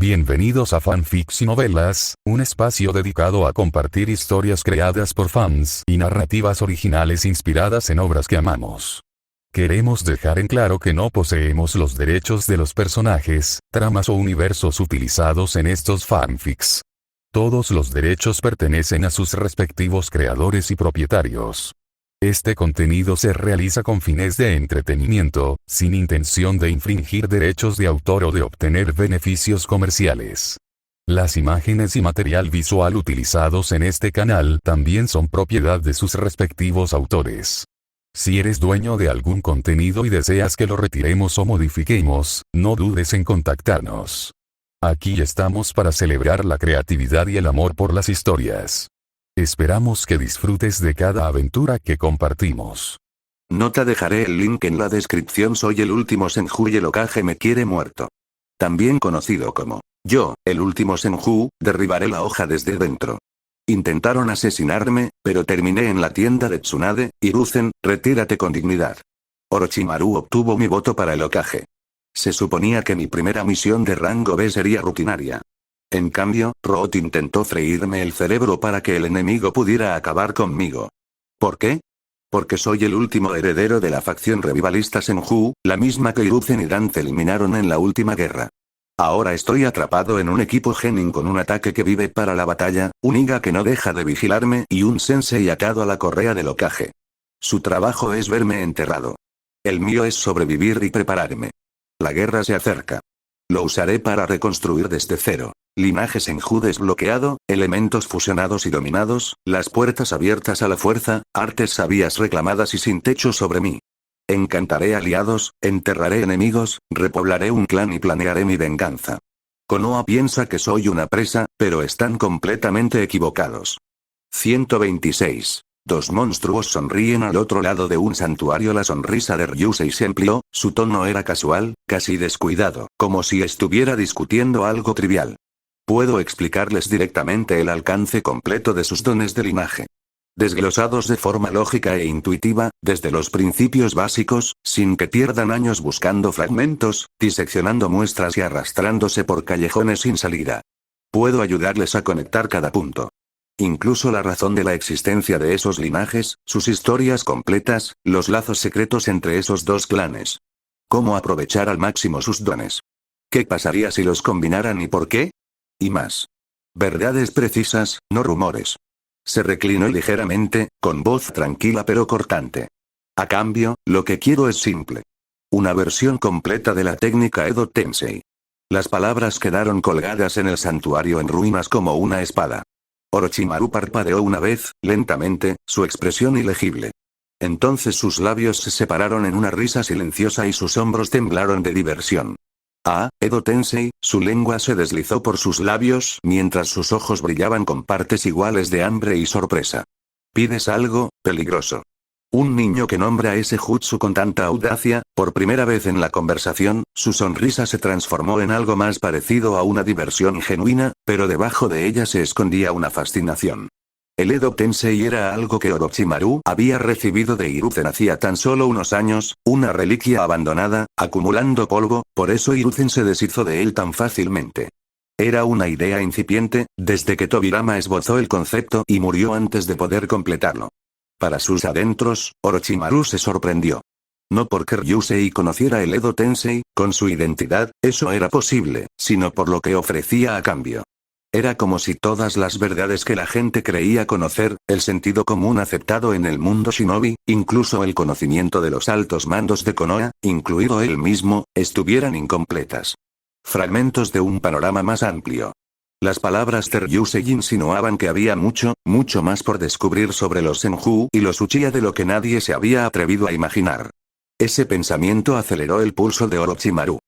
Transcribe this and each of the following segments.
Bienvenidos a Fanfics y Novelas, un espacio dedicado a compartir historias creadas por fans y narrativas originales inspiradas en obras que amamos. Queremos dejar en claro que no poseemos los derechos de los personajes, tramas o universos utilizados en estos fanfics. Todos los derechos pertenecen a sus respectivos creadores y propietarios. Este contenido se realiza con fines de entretenimiento, sin intención de infringir derechos de autor o de obtener beneficios comerciales. Las imágenes y material visual utilizados en este canal también son propiedad de sus respectivos autores. Si eres dueño de algún contenido y deseas que lo retiremos o modifiquemos, no dudes en contactarnos. Aquí estamos para celebrar la creatividad y el amor por las historias. Esperamos que disfrutes de cada aventura que compartimos. Nota: dejaré el link en la descripción. Soy el último Senju y el Hokage me quiere muerto. También conocido como yo, el último Senju, derribaré la hoja desde dentro. Intentaron asesinarme, pero terminé en la tienda de Tsunade. Hiruzen, retírate con dignidad. Orochimaru obtuvo mi voto para el Hokage. Se suponía que mi primera misión de rango B sería rutinaria. En cambio, Root intentó freírme el cerebro para que el enemigo pudiera acabar conmigo. ¿Por qué? Porque soy el último heredero de la facción revivalista Senju, la misma que Hiruzen y Dance eliminaron en la última guerra. Ahora estoy atrapado en un equipo Genin con un ataque que vive para la batalla, un Iga que no deja de vigilarme y un sensei atado a la correa del Hokage. Su trabajo es verme enterrado. El mío es sobrevivir y prepararme. La guerra se acerca. Lo usaré para reconstruir desde cero. Linaje Senju desbloqueado, elementos fusionados y dominados, las puertas abiertas a la fuerza, artes sabias reclamadas y sin techo sobre mí. Encantaré aliados, enterraré enemigos, repoblaré un clan y planearé mi venganza. Konoha piensa que soy una presa, pero están completamente equivocados. 126. Dos monstruos sonríen al otro lado de un santuario. La sonrisa de Ryusei se amplió, su tono era casual, casi descuidado, como si estuviera discutiendo algo trivial. Puedo explicarles directamente el alcance completo de sus dones de linaje. Desglosados de forma lógica e intuitiva, desde los principios básicos, sin que pierdan años buscando fragmentos, diseccionando muestras y arrastrándose por callejones sin salida. Puedo ayudarles a conectar cada punto. Incluso la razón de la existencia de esos linajes, sus historias completas, los lazos secretos entre esos dos clanes. Cómo aprovechar al máximo sus dones. ¿Qué pasaría si los combinaran y por qué? Y más. Verdades precisas, no rumores. Se reclinó ligeramente, con voz tranquila pero cortante. A cambio, lo que quiero es simple. Una versión completa de la técnica Edo Tensei. Las palabras quedaron colgadas en el santuario en ruinas como una espada. Orochimaru parpadeó una vez, lentamente, su expresión ilegible. Entonces sus labios se separaron en una risa silenciosa y sus hombros temblaron de diversión. Edo Tensei, su lengua se deslizó por sus labios mientras sus ojos brillaban con partes iguales de hambre y sorpresa. ¿Pides algo, peligroso? Un niño que nombra ese jutsu con tanta audacia, por primera vez en la conversación, su sonrisa se transformó en algo más parecido a una diversión genuina, pero debajo de ella se escondía una fascinación. El Edo Tensei era algo que Orochimaru había recibido de Hiruzen hacía tan solo unos años, una reliquia abandonada, acumulando polvo, por eso Hiruzen se deshizo de él tan fácilmente. Era una idea incipiente, desde que Tobirama esbozó el concepto y murió antes de poder completarlo. Para sus adentros, Orochimaru se sorprendió. No porque Ryusei conociera el Edo Tensei, con su identidad, eso era posible, sino por lo que ofrecía a cambio. Era como si todas las verdades que la gente creía conocer, el sentido común aceptado en el mundo shinobi, incluso el conocimiento de los altos mandos de Konoha, incluido él mismo, estuvieran incompletas. Fragmentos de un panorama más amplio. Las palabras de Ryusei insinuaban que había mucho, mucho más por descubrir sobre los Senju y los Uchiha de lo que nadie se había atrevido a imaginar. Ese pensamiento aceleró el pulso de Orochimaru.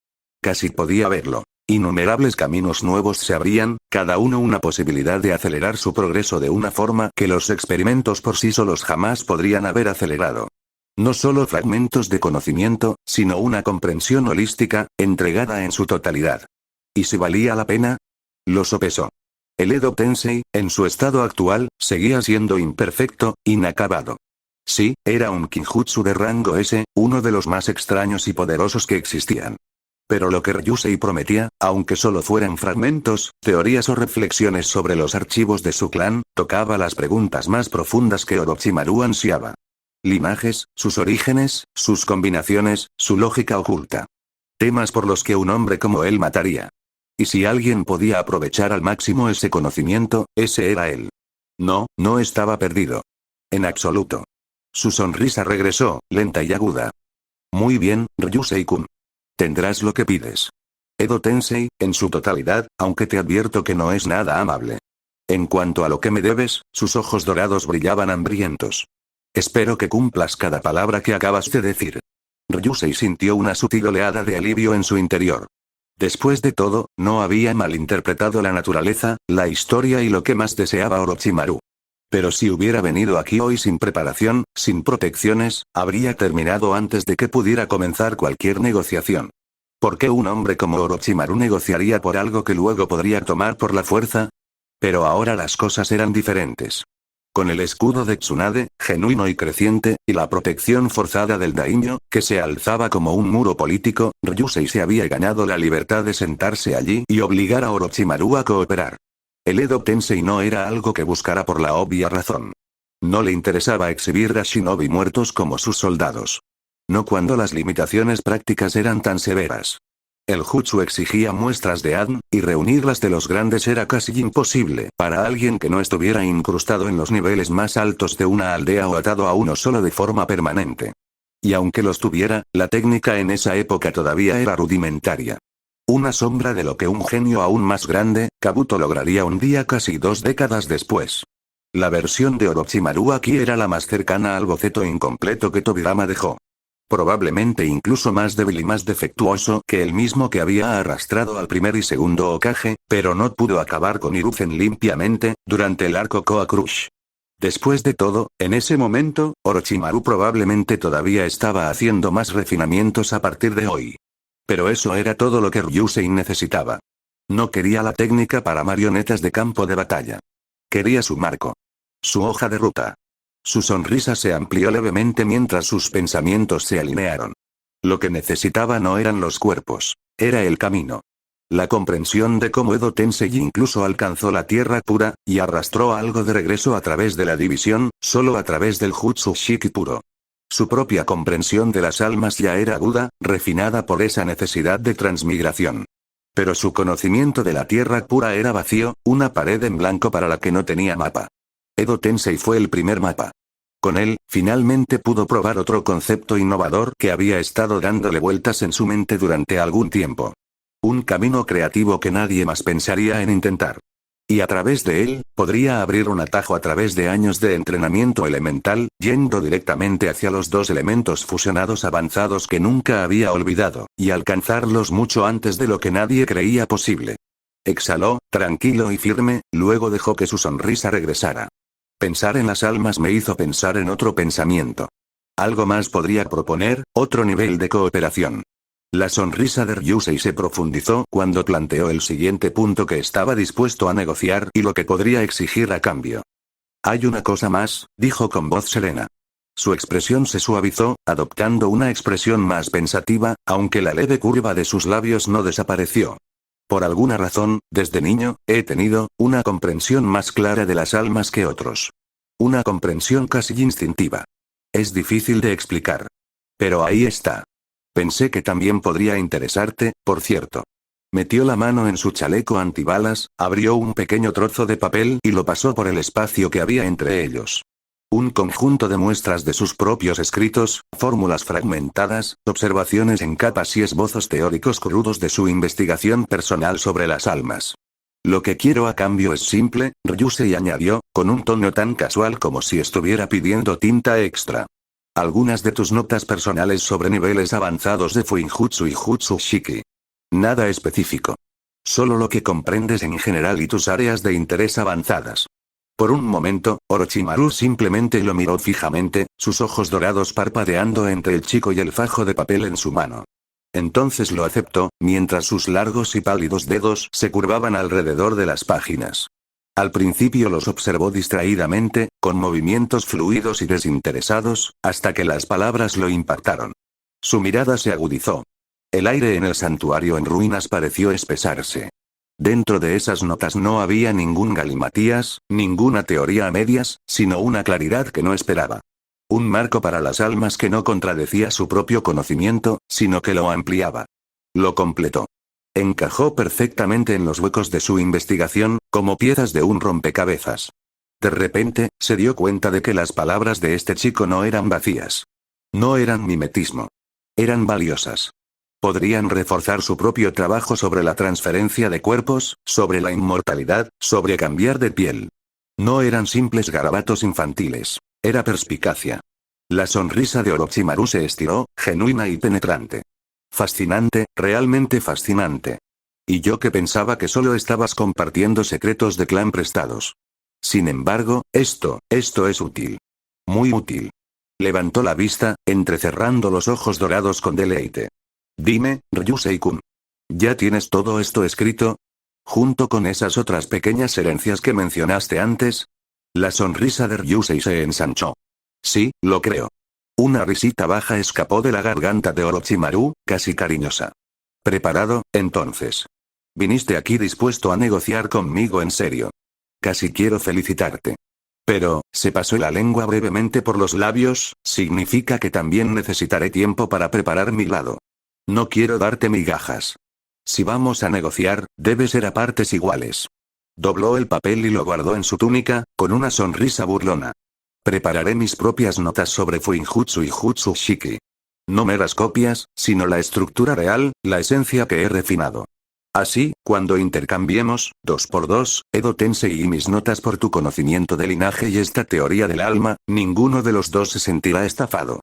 Casi podía verlo. Innumerables caminos nuevos se abrían, cada uno una posibilidad de acelerar su progreso de una forma que los experimentos por sí solos jamás podrían haber acelerado. No solo fragmentos de conocimiento, sino una comprensión holística, entregada en su totalidad. ¿Y si valía la pena? Lo sopesó. El Edo Tensei, en su estado actual, seguía siendo imperfecto, inacabado. Sí, era un Kinjutsu de rango S, uno de los más extraños y poderosos que existían. Pero lo que Ryusei prometía, aunque solo fueran fragmentos, teorías o reflexiones sobre los archivos de su clan, tocaba las preguntas más profundas que Orochimaru ansiaba. Linajes, sus orígenes, sus combinaciones, su lógica oculta. Temas por los que un hombre como él mataría. Y si alguien podía aprovechar al máximo ese conocimiento, ese era él. No, no estaba perdido. En absoluto. Su sonrisa regresó, lenta y aguda. Muy bien, Ryusei-kun. Tendrás lo que pides. Edo Tensei, en su totalidad, aunque te advierto que no es nada amable. En cuanto a lo que me debes, sus ojos dorados brillaban hambrientos. Espero que cumplas cada palabra que acabas de decir. Ryusei sintió una sutil oleada de alivio en su interior. Después de todo, no había malinterpretado la naturaleza, la historia y lo que más deseaba Orochimaru. Pero si hubiera venido aquí hoy sin preparación, sin protecciones, habría terminado antes de que pudiera comenzar cualquier negociación. ¿Por qué un hombre como Orochimaru negociaría por algo que luego podría tomar por la fuerza? Pero ahora las cosas eran diferentes. Con el escudo de Tsunade, genuino y creciente, y la protección forzada del daimyo, que se alzaba como un muro político, Ryusei se había ganado la libertad de sentarse allí y obligar a Orochimaru a cooperar. El Edo Tensei no era algo que buscara por la obvia razón. No le interesaba exhibir a shinobi muertos como sus soldados. No cuando las limitaciones prácticas eran tan severas. El jutsu exigía muestras de ADN, y reunirlas de los grandes era casi imposible para alguien que no estuviera incrustado en los niveles más altos de una aldea o atado a uno solo de forma permanente. Y aunque los tuviera, la técnica en esa época todavía era rudimentaria. Una sombra de lo que un genio aún más grande, Kabuto lograría un día casi 2 décadas después. La versión de Orochimaru aquí era la más cercana al boceto incompleto que Tobirama dejó. Probablemente incluso más débil y más defectuoso que el mismo que había arrastrado al primer y segundo Hokage, pero no pudo acabar con Hiruzen limpiamente, durante el arco Koa Crush. Después de todo, en ese momento, Orochimaru probablemente todavía estaba haciendo más refinamientos a partir de hoy. Pero eso era todo lo que Ryusei necesitaba. No quería la técnica para marionetas de campo de batalla. Quería su marco. Su hoja de ruta. Su sonrisa se amplió levemente mientras sus pensamientos se alinearon. Lo que necesitaba no eran los cuerpos, era el camino. La comprensión de cómo Edo Tensei incluso alcanzó la tierra pura, y arrastró algo de regreso a través de la división, solo a través del Jutsu Shiki puro. Su propia comprensión de las almas ya era aguda, refinada por esa necesidad de transmigración. Pero su conocimiento de la tierra pura era vacío, una pared en blanco para la que no tenía mapa. Edo Tensei fue el primer mapa. Con él, finalmente pudo probar otro concepto innovador que había estado dándole vueltas en su mente durante algún tiempo. Un camino creativo que nadie más pensaría en intentar. Y a través de él, podría abrir un atajo a través de años de entrenamiento elemental, yendo directamente hacia los 2 elementos fusionados avanzados que nunca había olvidado, y alcanzarlos mucho antes de lo que nadie creía posible. Exhaló, tranquilo y firme, luego dejó que su sonrisa regresara. Pensar en las almas me hizo pensar en otro pensamiento. Algo más podría proponer, otro nivel de cooperación. La sonrisa de Ryusei se profundizó cuando planteó el siguiente punto que estaba dispuesto a negociar y lo que podría exigir a cambio. Hay una cosa más, dijo con voz serena. Su expresión se suavizó, adoptando una expresión más pensativa, aunque la leve curva de sus labios no desapareció. Por alguna razón, desde niño, he tenido una comprensión más clara de las almas que otros. Una comprensión casi instintiva. Es difícil de explicar. Pero ahí está. Pensé que también podría interesarte, por cierto. Metió la mano en su chaleco antibalas, abrió un pequeño trozo de papel y lo pasó por el espacio que había entre ellos. Un conjunto de muestras de sus propios escritos, fórmulas fragmentadas, observaciones en capas y esbozos teóricos crudos de su investigación personal sobre las almas. Lo que quiero a cambio es simple, Ryusei añadió, con un tono tan casual como si estuviera pidiendo tinta extra. Algunas de tus notas personales sobre niveles avanzados de Fuinjutsu y Jutsu Shiki. Nada específico. Solo lo que comprendes en general y tus áreas de interés avanzadas. Por un momento, Orochimaru simplemente lo miró fijamente, sus ojos dorados parpadeando entre el chico y el fajo de papel en su mano. Entonces lo aceptó, mientras sus largos y pálidos dedos se curvaban alrededor de las páginas. Al principio los observó distraídamente, con movimientos fluidos y desinteresados, hasta que las palabras lo impactaron. Su mirada se agudizó. El aire en el santuario en ruinas pareció espesarse. Dentro de esas notas no había ningún galimatías, ninguna teoría a medias, sino una claridad que no esperaba. Un marco para las almas que no contradecía su propio conocimiento, sino que lo ampliaba. Lo completó. Encajó perfectamente en los huecos de su investigación, como piezas de un rompecabezas. De repente, se dio cuenta de que las palabras de este chico no eran vacías. No eran mimetismo. Eran valiosas. Podrían reforzar su propio trabajo sobre la transferencia de cuerpos, sobre la inmortalidad, sobre cambiar de piel. No eran simples garabatos infantiles. Era perspicacia. La sonrisa de Orochimaru se estiró, genuina y penetrante. Fascinante, realmente fascinante. Y yo que pensaba que solo estabas compartiendo secretos de clan prestados. Sin embargo, esto es útil. Muy útil. Levantó la vista, entrecerrando los ojos dorados con deleite. Dime, Ryusei-kun. ¿Ya tienes todo esto escrito? ¿Junto con esas otras pequeñas herencias que mencionaste antes? La sonrisa de Ryusei se ensanchó. Sí, lo creo. Una risita baja escapó de la garganta de Orochimaru, casi cariñosa. ¿Preparado, entonces? Viniste aquí dispuesto a negociar conmigo en serio. Casi quiero felicitarte. Pero, se pasó la lengua brevemente por los labios, significa que también necesitaré tiempo para preparar mi lado. No quiero darte migajas. Si vamos a negociar, debe ser a partes iguales. Dobló el papel y lo guardó en su túnica, con una sonrisa burlona. Prepararé mis propias notas sobre Fuinjutsu y Jutsu Shiki. No meras copias, sino la estructura real, la esencia que he refinado. Así, cuando intercambiemos, 2x2, Edo Tensei y mis notas por tu conocimiento de linaje y esta teoría del alma, ninguno de los dos se sentirá estafado.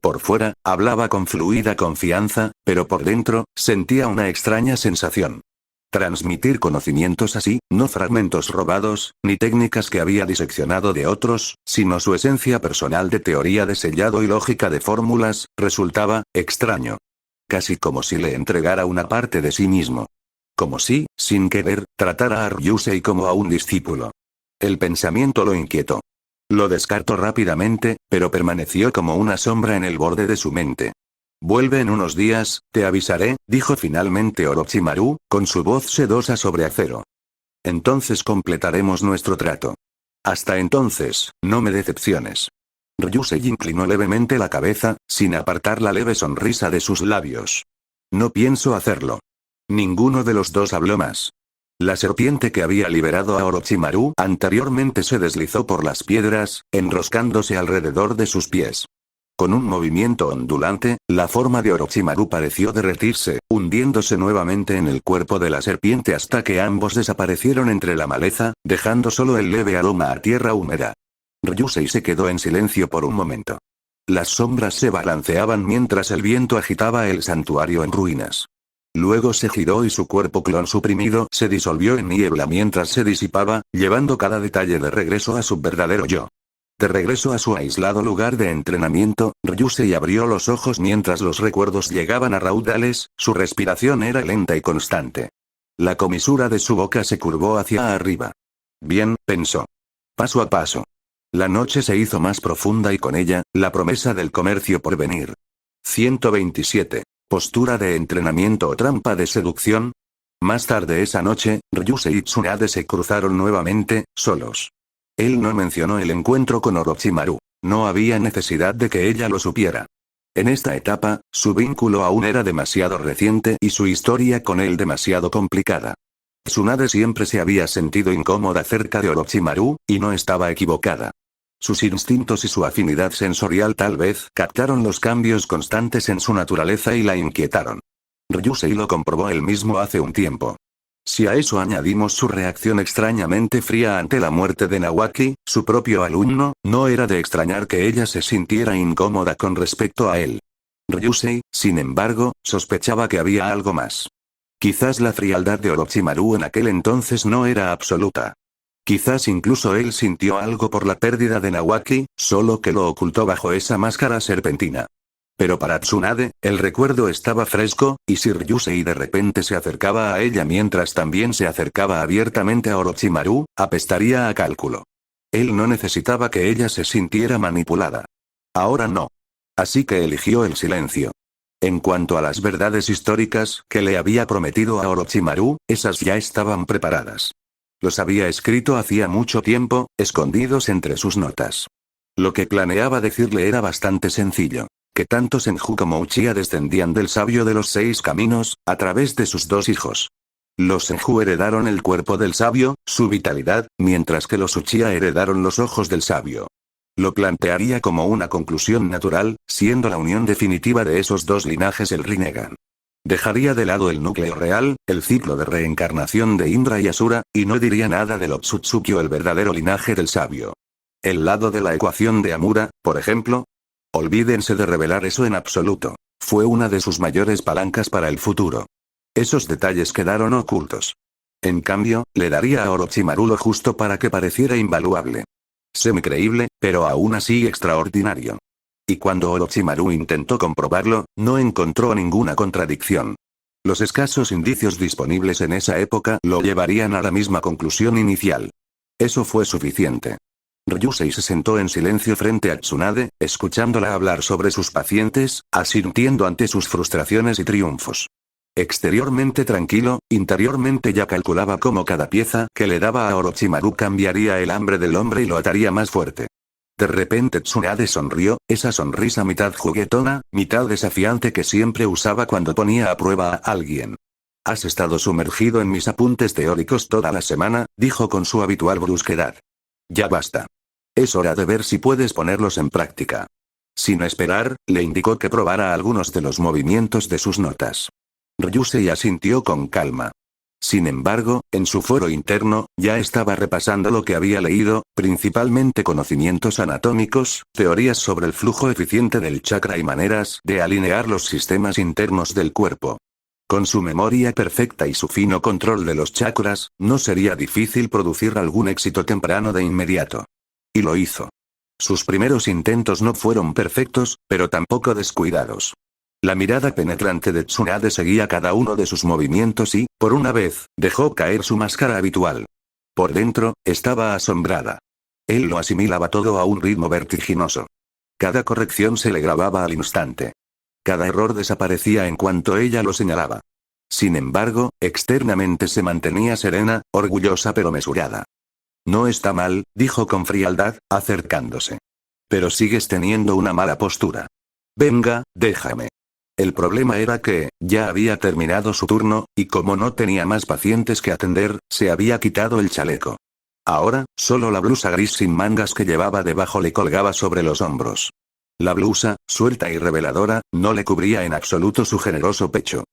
Por fuera, hablaba con fluida confianza, pero por dentro, sentía una extraña sensación. Transmitir conocimientos así, no fragmentos robados, ni técnicas que había diseccionado de otros, sino su esencia personal de teoría de sellado y lógica de fórmulas, resultaba extraño. Casi como si le entregara una parte de sí mismo. Como si, sin querer, tratara a Ryusei como a un discípulo. El pensamiento lo inquietó. Lo descartó rápidamente, pero permaneció como una sombra en el borde de su mente. Vuelve en unos días, te avisaré, dijo finalmente Orochimaru, con su voz sedosa sobre acero. Entonces completaremos nuestro trato. Hasta entonces, no me decepciones. Ryusei inclinó levemente la cabeza, sin apartar la leve sonrisa de sus labios. No pienso hacerlo. Ninguno de los dos habló más. La serpiente que había liberado a Orochimaru anteriormente se deslizó por las piedras, enroscándose alrededor de sus pies. Con un movimiento ondulante, la forma de Orochimaru pareció derretirse, hundiéndose nuevamente en el cuerpo de la serpiente hasta que ambos desaparecieron entre la maleza, dejando solo el leve aroma a tierra húmeda. Ryusei se quedó en silencio por un momento. Las sombras se balanceaban mientras el viento agitaba el santuario en ruinas. Luego se giró y su cuerpo clon suprimido se disolvió en niebla mientras se disipaba, llevando cada detalle de regreso a su verdadero yo. De regreso a su aislado lugar de entrenamiento, Ryusei abrió los ojos mientras los recuerdos llegaban a raudales, su respiración era lenta y constante. La comisura de su boca se curvó hacia arriba. Bien, pensó. Paso a paso. La noche se hizo más profunda y con ella, la promesa del comercio por venir. 127. ¿Postura de entrenamiento o trampa de seducción? Más tarde esa noche, Ryusei y Tsunade se cruzaron nuevamente, solos. Él no mencionó el encuentro con Orochimaru. No había necesidad de que ella lo supiera. En esta etapa, su vínculo aún era demasiado reciente y su historia con él demasiado complicada. Tsunade siempre se había sentido incómoda cerca de Orochimaru, y no estaba equivocada. Sus instintos y su afinidad sensorial tal vez captaron los cambios constantes en su naturaleza y la inquietaron. Ryusei lo comprobó él mismo hace un tiempo. Si a eso añadimos su reacción extrañamente fría ante la muerte de Nawaki, su propio alumno, no era de extrañar que ella se sintiera incómoda con respecto a él. Ryusei, sin embargo, sospechaba que había algo más. Quizás la frialdad de Orochimaru en aquel entonces no era absoluta. Quizás incluso él sintió algo por la pérdida de Nawaki, solo que lo ocultó bajo esa máscara serpentina. Pero para Tsunade, el recuerdo estaba fresco, y si Ryusei de repente se acercaba a ella mientras también se acercaba abiertamente a Orochimaru, apestaría a cálculo. Él no necesitaba que ella se sintiera manipulada. Ahora no. Así que eligió el silencio. En cuanto a las verdades históricas que le había prometido a Orochimaru, esas ya estaban preparadas. Los había escrito hacía mucho tiempo, escondidos entre sus notas. Lo que planeaba decirle era bastante sencillo. Que tanto Senju como Uchiha descendían del sabio de los 6 caminos, a través de sus 2 hijos. Los Senju heredaron el cuerpo del sabio, su vitalidad, mientras que los Uchiha heredaron los ojos del sabio. Lo plantearía como una conclusión natural, siendo la unión definitiva de esos 2 linajes el Rinnegan. Dejaría de lado el núcleo real, el ciclo de reencarnación de Indra y Asura, y no diría nada del Otsutsuki o el verdadero linaje del sabio. El lado de la ecuación de Amura, por ejemplo. Olvídense de revelar eso en absoluto. Fue una de sus mayores palancas para el futuro. Esos detalles quedaron ocultos. En cambio, le daría a Orochimaru lo justo para que pareciera invaluable. Semicreíble, pero aún así extraordinario. Y cuando Orochimaru intentó comprobarlo, no encontró ninguna contradicción. Los escasos indicios disponibles en esa época lo llevarían a la misma conclusión inicial. Eso fue suficiente. Ryusei se sentó en silencio frente a Tsunade, escuchándola hablar sobre sus pacientes, asintiendo ante sus frustraciones y triunfos. Exteriormente tranquilo, interiormente ya calculaba cómo cada pieza que le daba a Orochimaru cambiaría el hambre del hombre y lo ataría más fuerte. De repente Tsunade sonrió, esa sonrisa mitad juguetona, mitad desafiante que siempre usaba cuando ponía a prueba a alguien. «Has estado sumergido en mis apuntes teóricos toda la semana», dijo con su habitual brusquedad. «Ya basta. Es hora de ver si puedes ponerlos en práctica». Sin esperar, le indicó que probara algunos de los movimientos de sus notas. Ryusei asintió con calma. Sin embargo, en su fuero interno, ya estaba repasando lo que había leído, principalmente conocimientos anatómicos, teorías sobre el flujo eficiente del chakra y maneras de alinear los sistemas internos del cuerpo. Con su memoria perfecta y su fino control de los chakras, no sería difícil producir algún éxito temprano de inmediato. Y lo hizo. Sus primeros intentos no fueron perfectos, pero tampoco descuidados. La mirada penetrante de Tsunade seguía cada uno de sus movimientos y, por una vez, dejó caer su máscara habitual. Por dentro, estaba asombrada. Él lo asimilaba todo a un ritmo vertiginoso. Cada corrección se le grababa al instante. Cada error desaparecía en cuanto ella lo señalaba. Sin embargo, externamente se mantenía serena, orgullosa pero mesurada. «No está mal», dijo con frialdad, acercándose. «Pero sigues teniendo una mala postura. Venga, déjame». El problema era que, ya había terminado su turno, y como no tenía más pacientes que atender, se había quitado el chaleco. Ahora, solo la blusa gris sin mangas que llevaba debajo le colgaba sobre los hombros. La blusa, suelta y reveladora, no le cubría en absoluto su generoso pecho.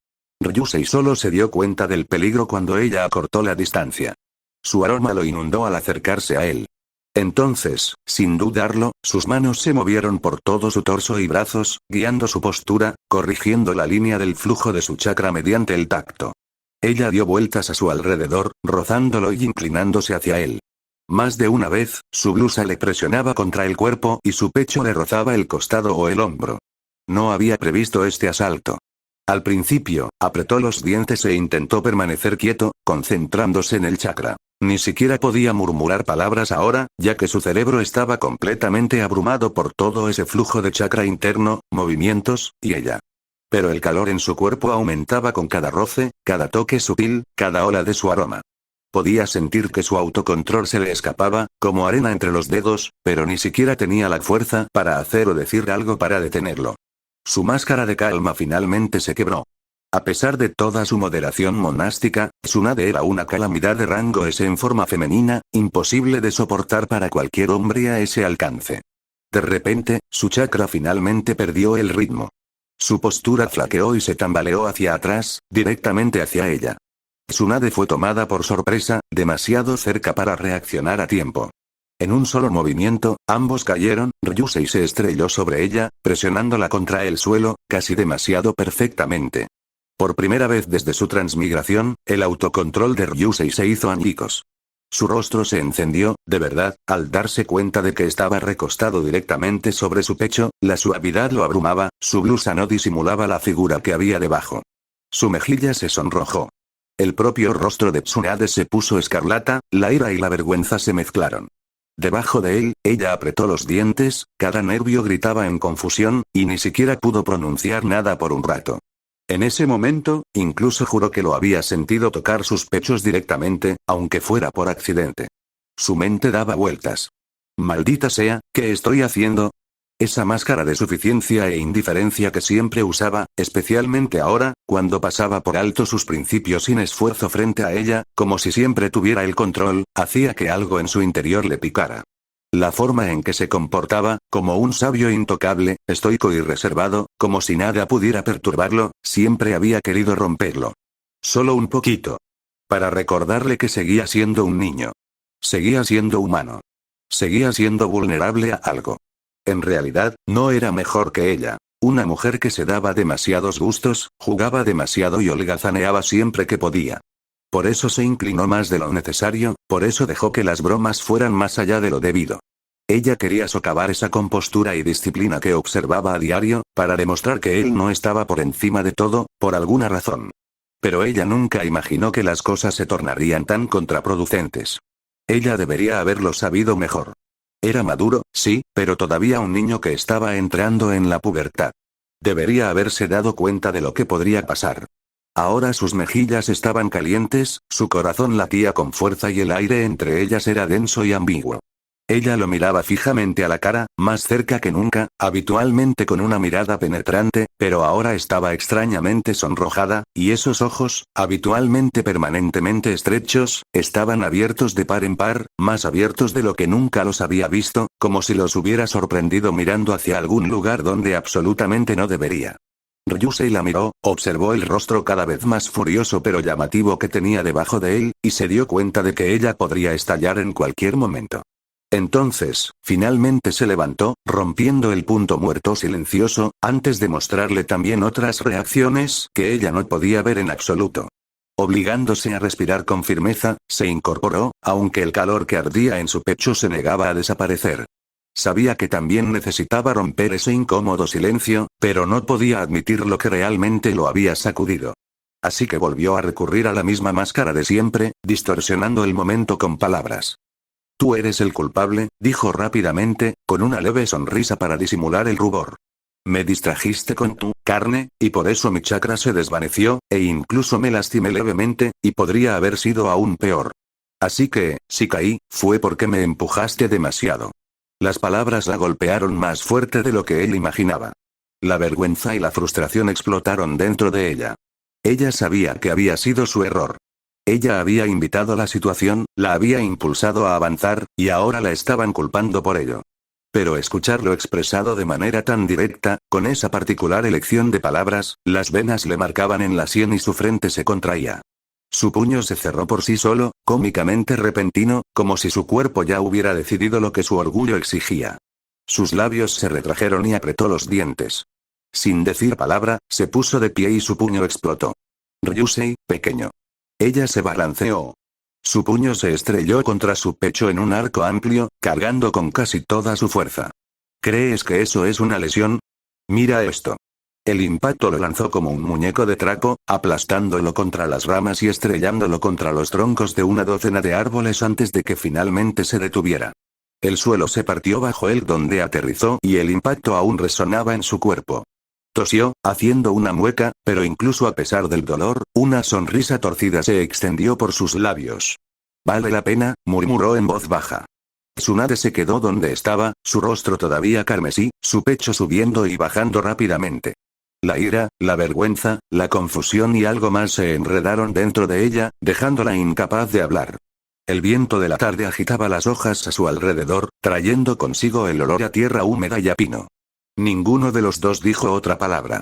Ryusei solo se dio cuenta del peligro cuando ella acortó la distancia. Su aroma lo inundó al acercarse a él. Entonces, sin dudarlo, sus manos se movieron por todo su torso y brazos, guiando su postura, corrigiendo la línea del flujo de su chakra mediante el tacto. Ella dio vueltas a su alrededor, rozándolo y inclinándose hacia él. Más de una vez, su blusa le presionaba contra el cuerpo y su pecho le rozaba el costado o el hombro. No había previsto este asalto. Al principio, apretó los dientes e intentó permanecer quieto, concentrándose en el chakra. Ni siquiera podía murmurar palabras ahora, ya que su cerebro estaba completamente abrumado por todo ese flujo de chakra interno, movimientos, y ella. Pero el calor en su cuerpo aumentaba con cada roce, cada toque sutil, cada ola de su aroma. Podía sentir que su autocontrol se le escapaba, como arena entre los dedos, pero ni siquiera tenía la fuerza para hacer o decir algo para detenerlo. Su máscara de calma finalmente se quebró. A pesar de toda su moderación monástica, Tsunade era una calamidad de rango S en forma femenina, imposible de soportar para cualquier hombre a ese alcance. De repente, su chakra finalmente perdió el ritmo. Su postura flaqueó y se tambaleó hacia atrás, directamente hacia ella. Tsunade fue tomada por sorpresa, demasiado cerca para reaccionar a tiempo. En un solo movimiento, ambos cayeron, Ryusei se estrelló sobre ella, presionándola contra el suelo, casi demasiado perfectamente. Por primera vez desde su transmigración, el autocontrol de Ryusei se hizo añicos. Su rostro se encendió, de verdad, al darse cuenta de que estaba recostado directamente sobre su pecho, la suavidad lo abrumaba, su blusa no disimulaba la figura que había debajo. Su mejilla se sonrojó. El propio rostro de Tsunade se puso escarlata, la ira y la vergüenza se mezclaron. Debajo de él, ella apretó los dientes, cada nervio gritaba en confusión, y ni siquiera pudo pronunciar nada por un rato. En ese momento, incluso juró que lo había sentido tocar sus pechos directamente, aunque fuera por accidente. Su mente daba vueltas. Maldita sea, ¿qué estoy haciendo? Esa máscara de suficiencia e indiferencia que siempre usaba, especialmente ahora, cuando pasaba por alto sus principios sin esfuerzo frente a ella, como si siempre tuviera el control, hacía que algo en su interior le picara. La forma en que se comportaba, como un sabio intocable, estoico y reservado, como si nada pudiera perturbarlo, siempre había querido romperlo. Solo un poquito. Para recordarle que seguía siendo un niño. Seguía siendo humano. Seguía siendo vulnerable a algo. En realidad, no era mejor que ella. Una mujer que se daba demasiados gustos, jugaba demasiado y holgazaneaba siempre que podía. Por eso se inclinó más de lo necesario, por eso dejó que las bromas fueran más allá de lo debido. Ella quería socavar esa compostura y disciplina que observaba a diario, para demostrar que él no estaba por encima de todo, por alguna razón. Pero ella nunca imaginó que las cosas se tornarían tan contraproducentes. Ella debería haberlo sabido mejor. Era maduro, sí, pero todavía un niño que estaba entrando en la pubertad. Debería haberse dado cuenta de lo que podría pasar. Ahora sus mejillas estaban calientes, su corazón latía con fuerza y el aire entre ellas era denso y ambiguo. Ella lo miraba fijamente a la cara, más cerca que nunca, habitualmente con una mirada penetrante, pero ahora estaba extrañamente sonrojada, y esos ojos, habitualmente permanentemente estrechos, estaban abiertos de par en par, más abiertos de lo que nunca los había visto, como si los hubiera sorprendido mirando hacia algún lugar donde absolutamente no debería. Ryusei la miró, observó el rostro cada vez más furioso pero llamativo que tenía debajo de él, y se dio cuenta de que ella podría estallar en cualquier momento. Entonces, finalmente se levantó, rompiendo el punto muerto silencioso, antes de mostrarle también otras reacciones que ella no podía ver en absoluto. Obligándose a respirar con firmeza, se incorporó, aunque el calor que ardía en su pecho se negaba a desaparecer. Sabía que también necesitaba romper ese incómodo silencio, pero no podía admitir lo que realmente lo había sacudido. Así que volvió a recurrir a la misma máscara de siempre, distorsionando el momento con palabras. Tú eres el culpable, dijo rápidamente, con una leve sonrisa para disimular el rubor. Me distrajiste con tu carne, y por eso mi chakra se desvaneció, e incluso me lastimé levemente, y podría haber sido aún peor. Así que, si caí, fue porque me empujaste demasiado. Las palabras la golpearon más fuerte de lo que él imaginaba. La vergüenza y la frustración explotaron dentro de ella. Ella sabía que había sido su error. Ella había invitado la situación, la había impulsado a avanzar, y ahora la estaban culpando por ello. Pero escucharlo expresado de manera tan directa, con esa particular elección de palabras, las venas le marcaban en la sien y su frente se contraía. Su puño se cerró por sí solo, cómicamente repentino, como si su cuerpo ya hubiera decidido lo que su orgullo exigía. Sus labios se retrajeron y apretó los dientes. Sin decir palabra, se puso de pie y su puño explotó. Ryusei, pequeño. Ella se balanceó. Su puño se estrelló contra su pecho en un arco amplio, cargando con casi toda su fuerza. ¿Crees que eso es una lesión? Mira esto. El impacto lo lanzó como un muñeco de trapo, aplastándolo contra las ramas y estrellándolo contra los troncos de una docena de árboles antes de que finalmente se detuviera. El suelo se partió bajo él donde aterrizó y el impacto aún resonaba en su cuerpo. Tosió, haciendo una mueca, pero incluso a pesar del dolor, una sonrisa torcida se extendió por sus labios. Vale la pena, murmuró en voz baja. Tsunade se quedó donde estaba, su rostro todavía carmesí, su pecho subiendo y bajando rápidamente. La ira, la vergüenza, la confusión y algo más se enredaron dentro de ella, dejándola incapaz de hablar. El viento de la tarde agitaba las hojas a su alrededor, trayendo consigo el olor a tierra húmeda y a pino. Ninguno de los dos dijo otra palabra.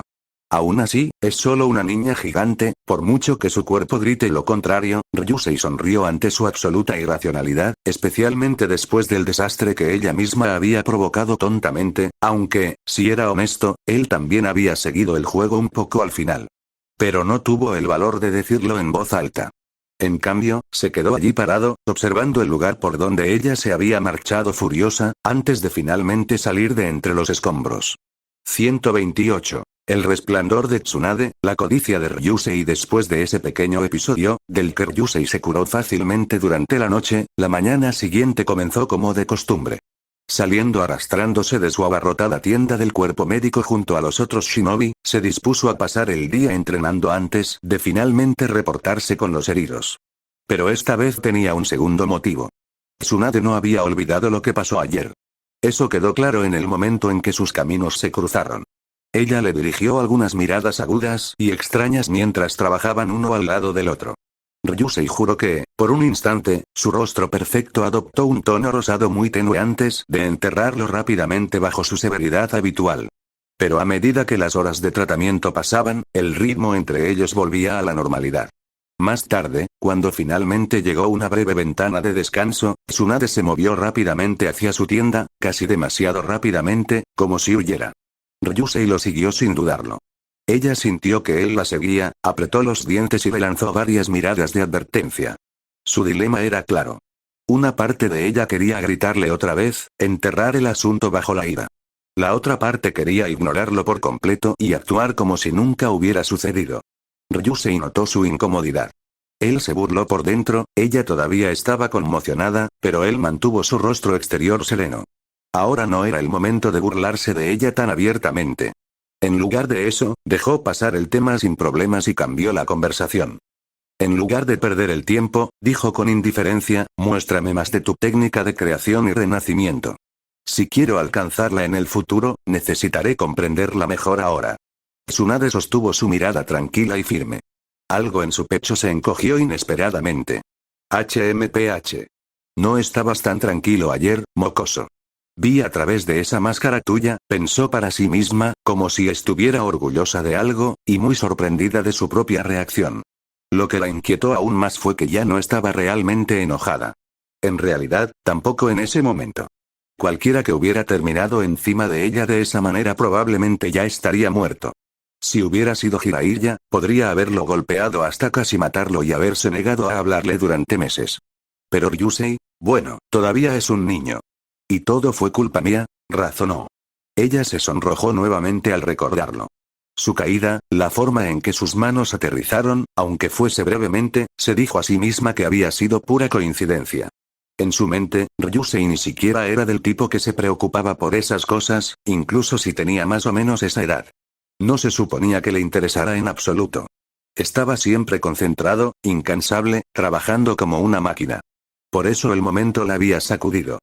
Aún así, es solo una niña gigante, por mucho que su cuerpo grite lo contrario. Ryusei sonrió ante su absoluta irracionalidad, especialmente después del desastre que ella misma había provocado tontamente, aunque, si era honesto, él también había seguido el juego un poco al final. Pero no tuvo el valor de decirlo en voz alta. En cambio, se quedó allí parado, observando el lugar por donde ella se había marchado furiosa, antes de finalmente salir de entre los escombros. 128. El resplandor de Tsunade, la codicia de Ryusei. Después de ese pequeño episodio, del que Ryusei se curó fácilmente durante la noche, la mañana siguiente comenzó como de costumbre. Saliendo arrastrándose de su abarrotada tienda del cuerpo médico junto a los otros shinobi, se dispuso a pasar el día entrenando antes de finalmente reportarse con los heridos. Pero esta vez tenía un segundo motivo. Tsunade no había olvidado lo que pasó ayer. Eso quedó claro en el momento en que sus caminos se cruzaron. Ella le dirigió algunas miradas agudas y extrañas mientras trabajaban uno al lado del otro. Ryusei juró que, por un instante, su rostro perfecto adoptó un tono rosado muy tenue antes de enterrarlo rápidamente bajo su severidad habitual. Pero a medida que las horas de tratamiento pasaban, el ritmo entre ellos volvía a la normalidad. Más tarde, cuando finalmente llegó una breve ventana de descanso, Tsunade se movió rápidamente hacia su tienda, casi demasiado rápidamente, como si huyera. Ryusei lo siguió sin dudarlo. Ella sintió que él la seguía, apretó los dientes y le lanzó varias miradas de advertencia. Su dilema era claro. Una parte de ella quería gritarle otra vez, enterrar el asunto bajo la ira. La otra parte quería ignorarlo por completo y actuar como si nunca hubiera sucedido. Ryusei notó su incomodidad. Él se burló por dentro, ella todavía estaba conmocionada, pero él mantuvo su rostro exterior sereno. Ahora no era el momento de burlarse de ella tan abiertamente. En lugar de eso, dejó pasar el tema sin problemas y cambió la conversación. En lugar de perder el tiempo, dijo con indiferencia, muéstrame más de tu técnica de creación y renacimiento. Si quiero alcanzarla en el futuro, necesitaré comprenderla mejor ahora. Tsunade sostuvo su mirada tranquila y firme. Algo en su pecho se encogió inesperadamente. HMPH. No estabas tan tranquilo ayer, mocoso. Vi a través de esa máscara tuya, pensó para sí misma, como si estuviera orgullosa de algo, y muy sorprendida de su propia reacción. Lo que la inquietó aún más fue que ya no estaba realmente enojada. En realidad, tampoco en ese momento. Cualquiera que hubiera terminado encima de ella de esa manera probablemente ya estaría muerto. Si hubiera sido Jiraiya, podría haberlo golpeado hasta casi matarlo y haberse negado a hablarle durante meses. Pero Ryusei, bueno, todavía es un niño. Y todo fue culpa mía, razonó. Ella se sonrojó nuevamente al recordarlo. Su caída, la forma en que sus manos aterrizaron, aunque fuese brevemente, se dijo a sí misma que había sido pura coincidencia. En su mente, Ryusei ni siquiera era del tipo que se preocupaba por esas cosas, incluso si tenía más o menos esa edad. No se suponía que le interesara en absoluto. Estaba siempre concentrado, incansable, trabajando como una máquina. Por eso el momento la había sacudido.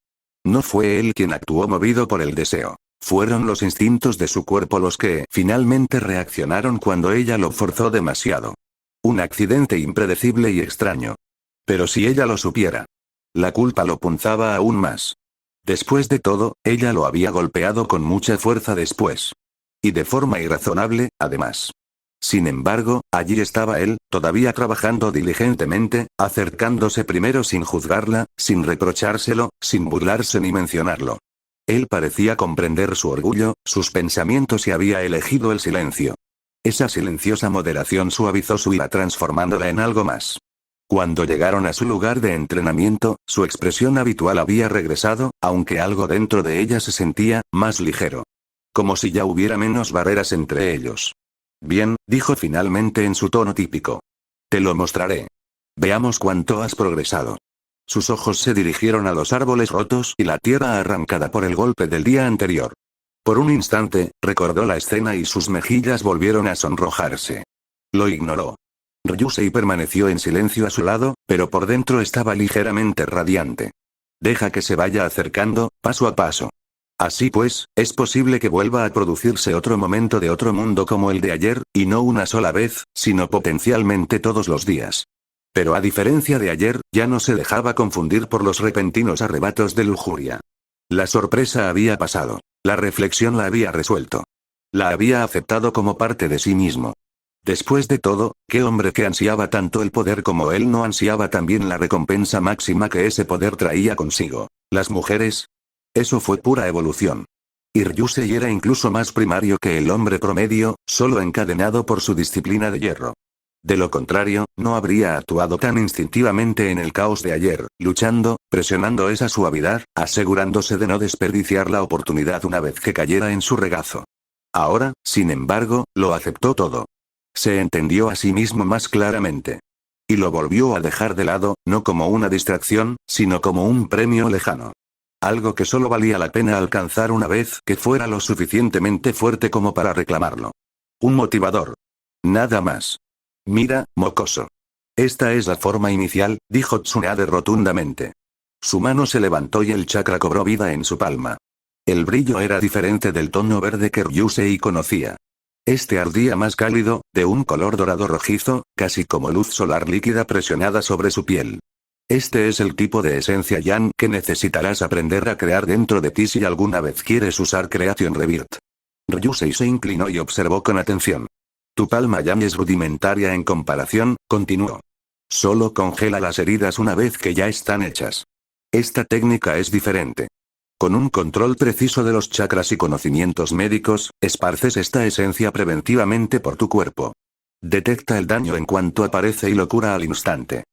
No fue él quien actuó movido por el deseo. Fueron los instintos de su cuerpo los que finalmente reaccionaron cuando ella lo forzó demasiado. Un accidente impredecible y extraño. Pero si ella lo supiera. La culpa lo punzaba aún más. Después de todo, ella lo había golpeado con mucha fuerza después. Y de forma irrazonable, además. Sin embargo, allí estaba él, todavía trabajando diligentemente, acercándose primero sin juzgarla, sin reprochárselo, sin burlarse ni mencionarlo. Él parecía comprender su orgullo, sus pensamientos y había elegido el silencio. Esa silenciosa moderación suavizó su ira transformándola en algo más. Cuando llegaron a su lugar de entrenamiento, su expresión habitual había regresado, aunque algo dentro de ella se sentía más ligero. Como si ya hubiera menos barreras entre ellos. Bien, dijo finalmente en su tono típico. Te lo mostraré. Veamos cuánto has progresado. Sus ojos se dirigieron a los árboles rotos y la tierra arrancada por el golpe del día anterior. Por un instante, recordó la escena y sus mejillas volvieron a sonrojarse. Lo ignoró. Ryusei permaneció en silencio a su lado, pero por dentro estaba ligeramente radiante. Deja que se vaya acercando, paso a paso. Así pues, es posible que vuelva a producirse otro momento de otro mundo como el de ayer, y no una sola vez, sino potencialmente todos los días. Pero a diferencia de ayer, ya no se dejaba confundir por los repentinos arrebatos de lujuria. La sorpresa había pasado. La reflexión la había resuelto. La había aceptado como parte de sí mismo. Después de todo, ¿qué hombre que ansiaba tanto el poder como él no ansiaba también la recompensa máxima que ese poder traía consigo? ¿Las mujeres? Eso fue pura evolución. Y Ryusei era incluso más primario que el hombre promedio, solo encadenado por su disciplina de hierro. De lo contrario, no habría actuado tan instintivamente en el caos de ayer, luchando, presionando esa suavidad, asegurándose de no desperdiciar la oportunidad una vez que cayera en su regazo. Ahora, sin embargo, lo aceptó todo. Se entendió a sí mismo más claramente. Y lo volvió a dejar de lado, no como una distracción, sino como un premio lejano. Algo que solo valía la pena alcanzar una vez que fuera lo suficientemente fuerte como para reclamarlo. Un motivador. Nada más. Mira, mocoso. Esta es la forma inicial, dijo Tsunade rotundamente. Su mano se levantó y el chakra cobró vida en su palma. El brillo era diferente del tono verde que Ryusei conocía. Este ardía más cálido, de un color dorado rojizo, casi como luz solar líquida presionada sobre su piel. Este es el tipo de esencia Yang que necesitarás aprender a crear dentro de ti si alguna vez quieres usar Creation Rebirth. Ryusei se inclinó y observó con atención. Tu palma Yang es rudimentaria en comparación, continuó. Solo congela las heridas una vez que ya están hechas. Esta técnica es diferente. Con un control preciso de los chakras y conocimientos médicos, esparces esta esencia preventivamente por tu cuerpo. Detecta el daño en cuanto aparece y lo cura al instante.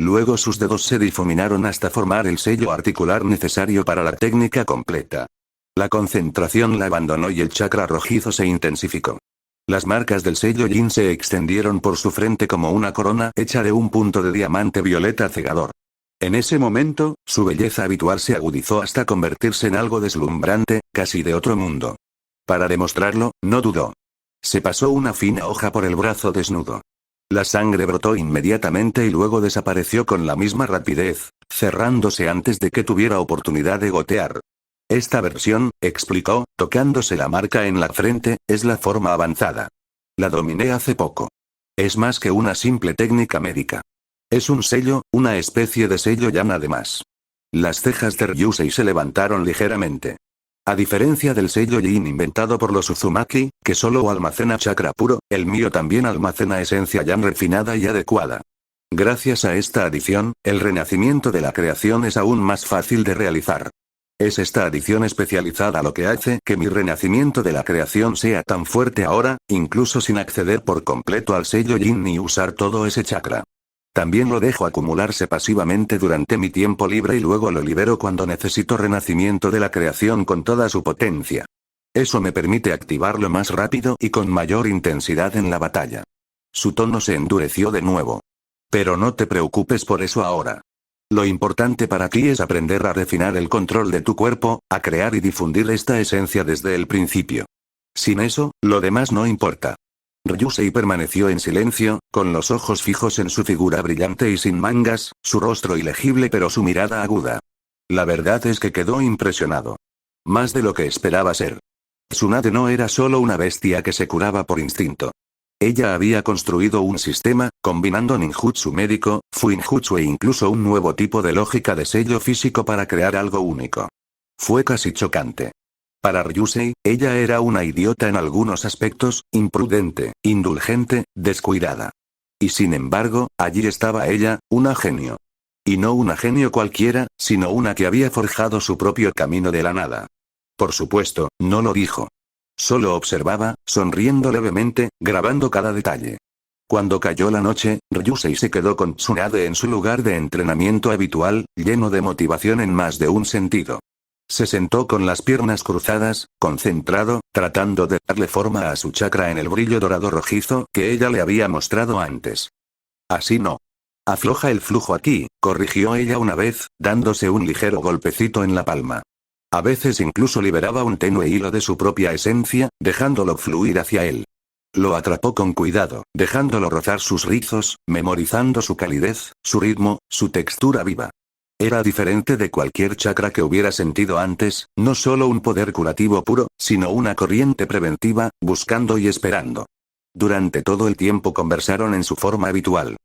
Luego sus dedos se difuminaron hasta formar el sello articular necesario para la técnica completa. La concentración la abandonó y el chakra rojizo se intensificó. Las marcas del sello Yin se extendieron por su frente como una corona hecha de un punto de diamante violeta cegador. En ese momento, su belleza habitual se agudizó hasta convertirse en algo deslumbrante, casi de otro mundo. Para demostrarlo, no dudó. Se pasó una fina hoja por el brazo desnudo. La sangre brotó inmediatamente y luego desapareció con la misma rapidez, cerrándose antes de que tuviera oportunidad de gotear. Esta versión, explicó, tocándose la marca en la frente, es la forma avanzada. La dominé hace poco. Es más que una simple técnica médica. Es un sello, una especie de sello Yang además. Las cejas de Ryusei se levantaron ligeramente. A diferencia del sello Yin inventado por los Uzumaki, que solo almacena chakra puro, el mío también almacena esencia Yang refinada y adecuada. Gracias a esta adición, el renacimiento de la creación es aún más fácil de realizar. Es esta adición especializada lo que hace que mi renacimiento de la creación sea tan fuerte ahora, incluso sin acceder por completo al sello Yin ni usar todo ese chakra. También lo dejo acumularse pasivamente durante mi tiempo libre y luego lo libero cuando necesito renacimiento de la creación con toda su potencia. Eso me permite activarlo más rápido y con mayor intensidad en la batalla. Su tono se endureció de nuevo. Pero no te preocupes por eso ahora. Lo importante para ti es aprender a refinar el control de tu cuerpo, a crear y difundir esta esencia desde el principio. Sin eso, lo demás no importa. Ryusei permaneció en silencio, con los ojos fijos en su figura brillante y sin mangas, su rostro ilegible pero su mirada aguda. La verdad es que quedó impresionado. Más de lo que esperaba ser. Tsunade no era solo una bestia que se curaba por instinto. Ella había construido un sistema, combinando ninjutsu médico, fuinjutsu e incluso un nuevo tipo de lógica de sello físico para crear algo único. Fue casi chocante. Para Ryusei, ella era una idiota en algunos aspectos, imprudente, indulgente, descuidada. Y sin embargo, allí estaba ella, una genio. Y no una genio cualquiera, sino una que había forjado su propio camino de la nada. Por supuesto, no lo dijo. Solo observaba, sonriendo levemente, grabando cada detalle. Cuando cayó la noche, Ryusei se quedó con Tsunade en su lugar de entrenamiento habitual, lleno de motivación en más de un sentido. Se sentó con las piernas cruzadas, concentrado, tratando de darle forma a su chakra en el brillo dorado rojizo que ella le había mostrado antes. Así no. Afloja el flujo aquí, corrigió ella una vez, dándose un ligero golpecito en la palma. A veces incluso liberaba un tenue hilo de su propia esencia, dejándolo fluir hacia él. Lo atrapó con cuidado, dejándolo rozar sus rizos, memorizando su calidez, su ritmo, su textura viva. Era diferente de cualquier chakra que hubiera sentido antes, no solo un poder curativo puro, sino una corriente preventiva, buscando y esperando. Durante todo el tiempo conversaron en su forma habitual.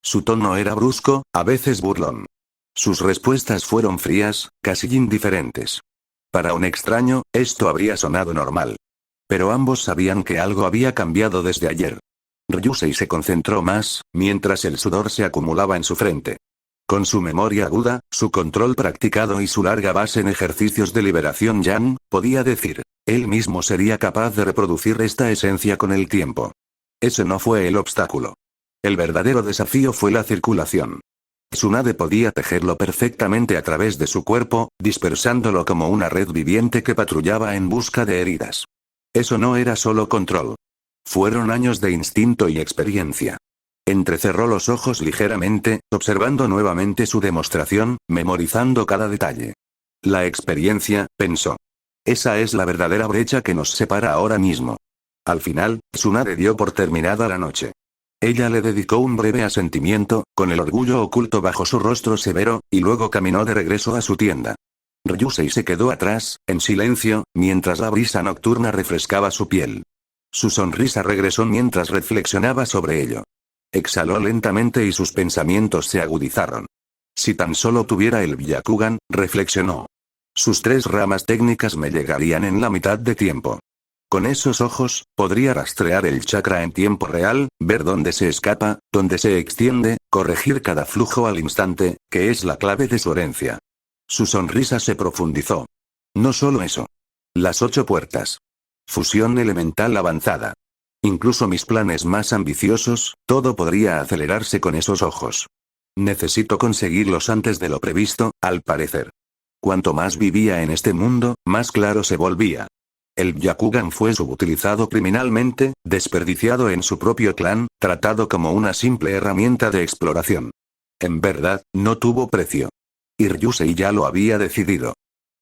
Su tono era brusco, a veces burlón. Sus respuestas fueron frías, casi indiferentes. Para un extraño, esto habría sonado normal. Pero ambos sabían que algo había cambiado desde ayer. Ryusei se concentró más, mientras el sudor se acumulaba en su frente. Con su memoria aguda, su control practicado y su larga base en ejercicios de liberación Yang, podía decir, él mismo sería capaz de reproducir esta esencia con el tiempo. Ese no fue el obstáculo. El verdadero desafío fue la circulación. Tsunade podía tejerlo perfectamente a través de su cuerpo, dispersándolo como una red viviente que patrullaba en busca de heridas. Eso no era solo control. Fueron años de instinto y experiencia. Entrecerró los ojos ligeramente, observando nuevamente su demostración, memorizando cada detalle. La experiencia, pensó. Esa es la verdadera brecha que nos separa ahora mismo. Al final, Tsunade dio por terminada la noche. Ella le dedicó un breve asentimiento, con el orgullo oculto bajo su rostro severo, y luego caminó de regreso a su tienda. Ryusei se quedó atrás, en silencio, mientras la brisa nocturna refrescaba su piel. Su sonrisa regresó mientras reflexionaba sobre ello. Exhaló lentamente y sus pensamientos se agudizaron. Si tan solo tuviera el Byakugan, reflexionó. Sus 3 ramas técnicas me llegarían en la mitad de tiempo. Con esos ojos, podría rastrear el chakra en tiempo real, ver dónde se escapa, dónde se extiende, corregir cada flujo al instante, que es la clave de su herencia. Su sonrisa se profundizó. No solo eso. Las 8 puertas. Fusión elemental avanzada. Incluso mis planes más ambiciosos, todo podría acelerarse con esos ojos. Necesito conseguirlos antes de lo previsto, al parecer. Cuanto más vivía en este mundo, más claro se volvía. El Byakugan fue subutilizado criminalmente, desperdiciado en su propio clan, tratado como una simple herramienta de exploración. En verdad, no tuvo precio. Y Ryusei ya lo había decidido.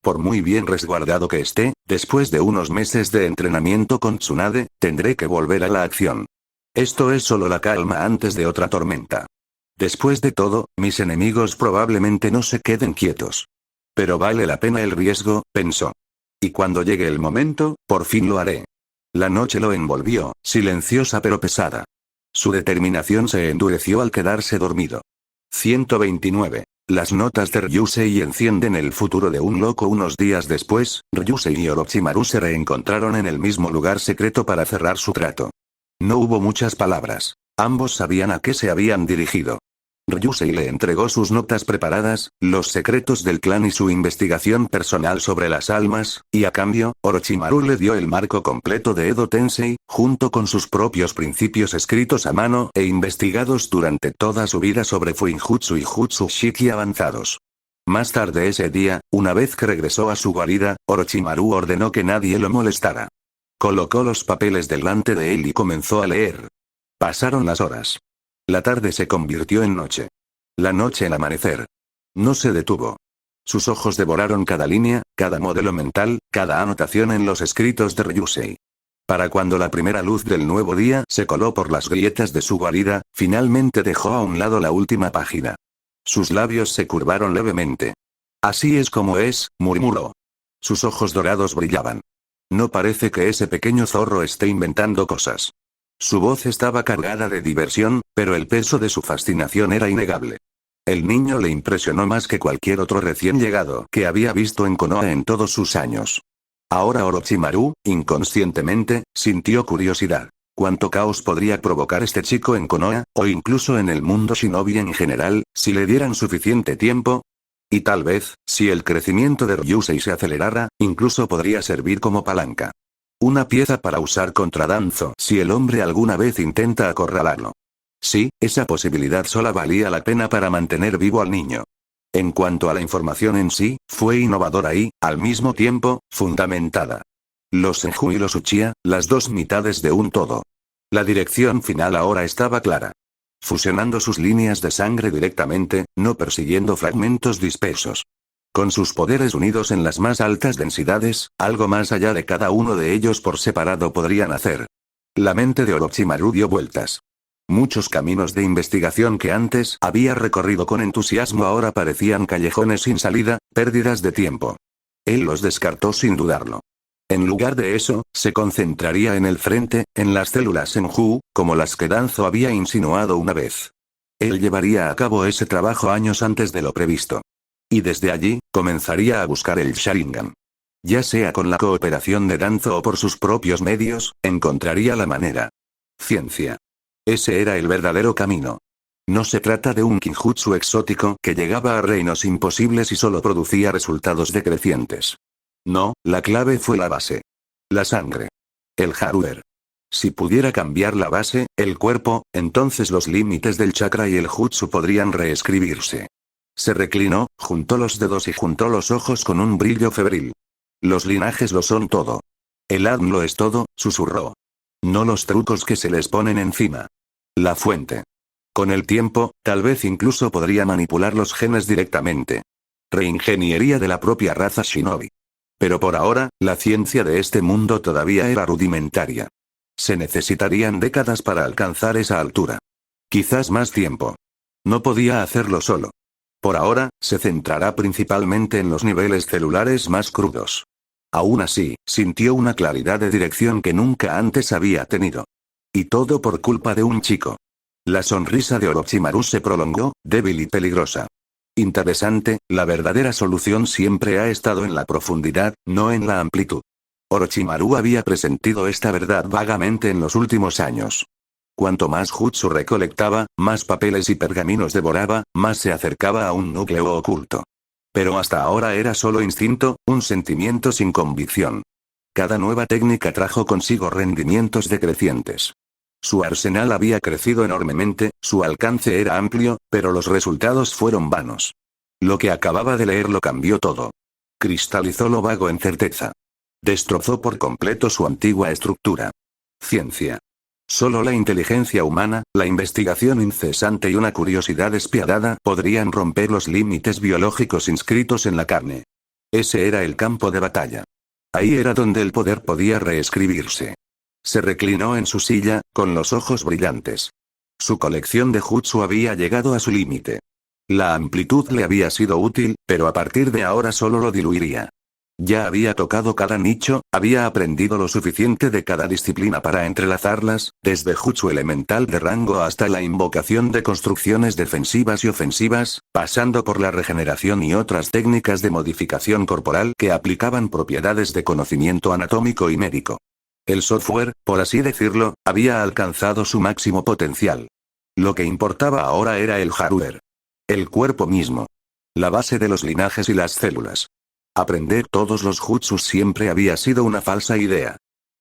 Por muy bien resguardado que esté, después de unos meses de entrenamiento con Tsunade, tendré que volver a la acción. Esto es solo la calma antes de otra tormenta. Después de todo, mis enemigos probablemente no se queden quietos. Pero vale la pena el riesgo, pensó. Y cuando llegue el momento, por fin lo haré. La noche lo envolvió, silenciosa pero pesada. Su determinación se endureció al quedarse dormido. 129. Las notas de Ryusei encienden el futuro de un loco. Unos días después, Ryusei y Orochimaru se reencontraron en el mismo lugar secreto para cerrar su trato. No hubo muchas palabras. Ambos sabían a qué se habían dirigido. Ryusei le entregó sus notas preparadas, los secretos del clan y su investigación personal sobre las almas, y a cambio, Orochimaru le dio el marco completo de Edo Tensei, junto con sus propios principios escritos a mano e investigados durante toda su vida sobre Fuinjutsu y Jutsu Shiki avanzados. Más tarde ese día, una vez que regresó a su guarida, Orochimaru ordenó que nadie lo molestara. Colocó los papeles delante de él y comenzó a leer. Pasaron las horas. La tarde se convirtió en noche. La noche en amanecer. No se detuvo. Sus ojos devoraron cada línea, cada modelo mental, cada anotación en los escritos de Ryusei. Para cuando la primera luz del nuevo día se coló por las grietas de su guarida, finalmente dejó a un lado la última página. Sus labios se curvaron levemente. Así es como es, murmuró. Sus ojos dorados brillaban. No parece que ese pequeño zorro esté inventando cosas. Su voz estaba cargada de diversión, pero el peso de su fascinación era innegable. El niño le impresionó más que cualquier otro recién llegado que había visto en Konoha en todos sus años. Ahora Orochimaru, inconscientemente, sintió curiosidad. ¿Cuánto caos podría provocar este chico en Konoha, o incluso en el mundo shinobi en general, si le dieran suficiente tiempo? Y tal vez, si el crecimiento de Ryusei se acelerara, incluso podría servir como palanca. Una pieza para usar contra Danzo si el hombre alguna vez intenta acorralarlo. Sí, esa posibilidad sola valía la pena para mantener vivo al niño. En cuanto a la información en sí, fue innovadora y, al mismo tiempo, fundamentada. Los Senju y los Uchiha, las dos mitades de un todo. La dirección final ahora estaba clara. Fusionando sus líneas de sangre directamente, no persiguiendo fragmentos dispersos. Con sus poderes unidos en las más altas densidades, algo más allá de cada uno de ellos por separado podrían hacer. La mente de Orochimaru dio vueltas. Muchos caminos de investigación que antes había recorrido con entusiasmo ahora parecían callejones sin salida, pérdidas de tiempo. Él los descartó sin dudarlo. En lugar de eso, se concentraría en el frente, en las células Senju, como las que Danzo había insinuado una vez. Él llevaría a cabo ese trabajo años antes de lo previsto. Y desde allí, comenzaría a buscar el Sharingan. Ya sea con la cooperación de Danzo o por sus propios medios, encontraría la manera. Ciencia. Ese era el verdadero camino. No se trata de un Kinjutsu exótico que llegaba a reinos imposibles y solo producía resultados decrecientes. No, la clave fue la base. La sangre. El Haruer. Si pudiera cambiar la base, el cuerpo, entonces los límites del chakra y el jutsu podrían reescribirse. Se reclinó, juntó los dedos y juntó los ojos con un brillo febril. Los linajes lo son todo. El ADN lo es todo, susurró. No los trucos que se les ponen encima. La fuente. Con el tiempo, tal vez incluso podría manipular los genes directamente. Reingeniería de la propia raza Shinobi. Pero por ahora, la ciencia de este mundo todavía era rudimentaria. Se necesitarían décadas para alcanzar esa altura. Quizás más tiempo. No podía hacerlo solo. Por ahora, se centrará principalmente en los niveles celulares más crudos. Aún así, sintió una claridad de dirección que nunca antes había tenido. Y todo por culpa de un chico. La sonrisa de Orochimaru se prolongó, débil y peligrosa. Interesante, la verdadera solución siempre ha estado en la profundidad, no en la amplitud. Orochimaru había presentido esta verdad vagamente en los últimos años. Cuanto más jutsu recolectaba, más papeles y pergaminos devoraba, más se acercaba a un núcleo oculto. Pero hasta ahora era solo instinto, un sentimiento sin convicción. Cada nueva técnica trajo consigo rendimientos decrecientes. Su arsenal había crecido enormemente, su alcance era amplio, pero los resultados fueron vanos. Lo que acababa de leer lo cambió todo. Cristalizó lo vago en certeza. Destrozó por completo su antigua estructura. Ciencia. Solo la inteligencia humana, la investigación incesante y una curiosidad despiadada podrían romper los límites biológicos inscritos en la carne. Ese era el campo de batalla. Ahí era donde el poder podía reescribirse. Se reclinó en su silla, con los ojos brillantes. Su colección de jutsu había llegado a su límite. La amplitud le había sido útil, pero a partir de ahora solo lo diluiría. Ya había tocado cada nicho, había aprendido lo suficiente de cada disciplina para entrelazarlas, desde jutsu elemental de rango hasta la invocación de construcciones defensivas y ofensivas, pasando por la regeneración y otras técnicas de modificación corporal que aplicaban propiedades de conocimiento anatómico y médico. El software, por así decirlo, había alcanzado su máximo potencial. Lo que importaba ahora era el hardware. El cuerpo mismo. La base de los linajes y las células. Aprender todos los jutsus siempre había sido una falsa idea.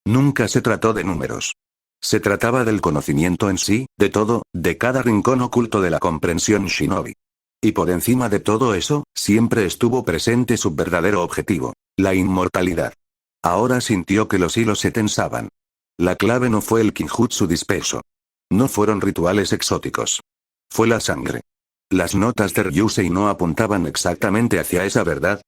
Nunca se trató de números. Se trataba del conocimiento en sí, de todo, de cada rincón oculto de la comprensión shinobi. Y por encima de todo eso, siempre estuvo presente su verdadero objetivo, la inmortalidad. Ahora sintió que los hilos se tensaban. La clave no fue el kinjutsu disperso. No fueron rituales exóticos. Fue la sangre. Las notas de Ryusei no apuntaban exactamente hacia esa verdad.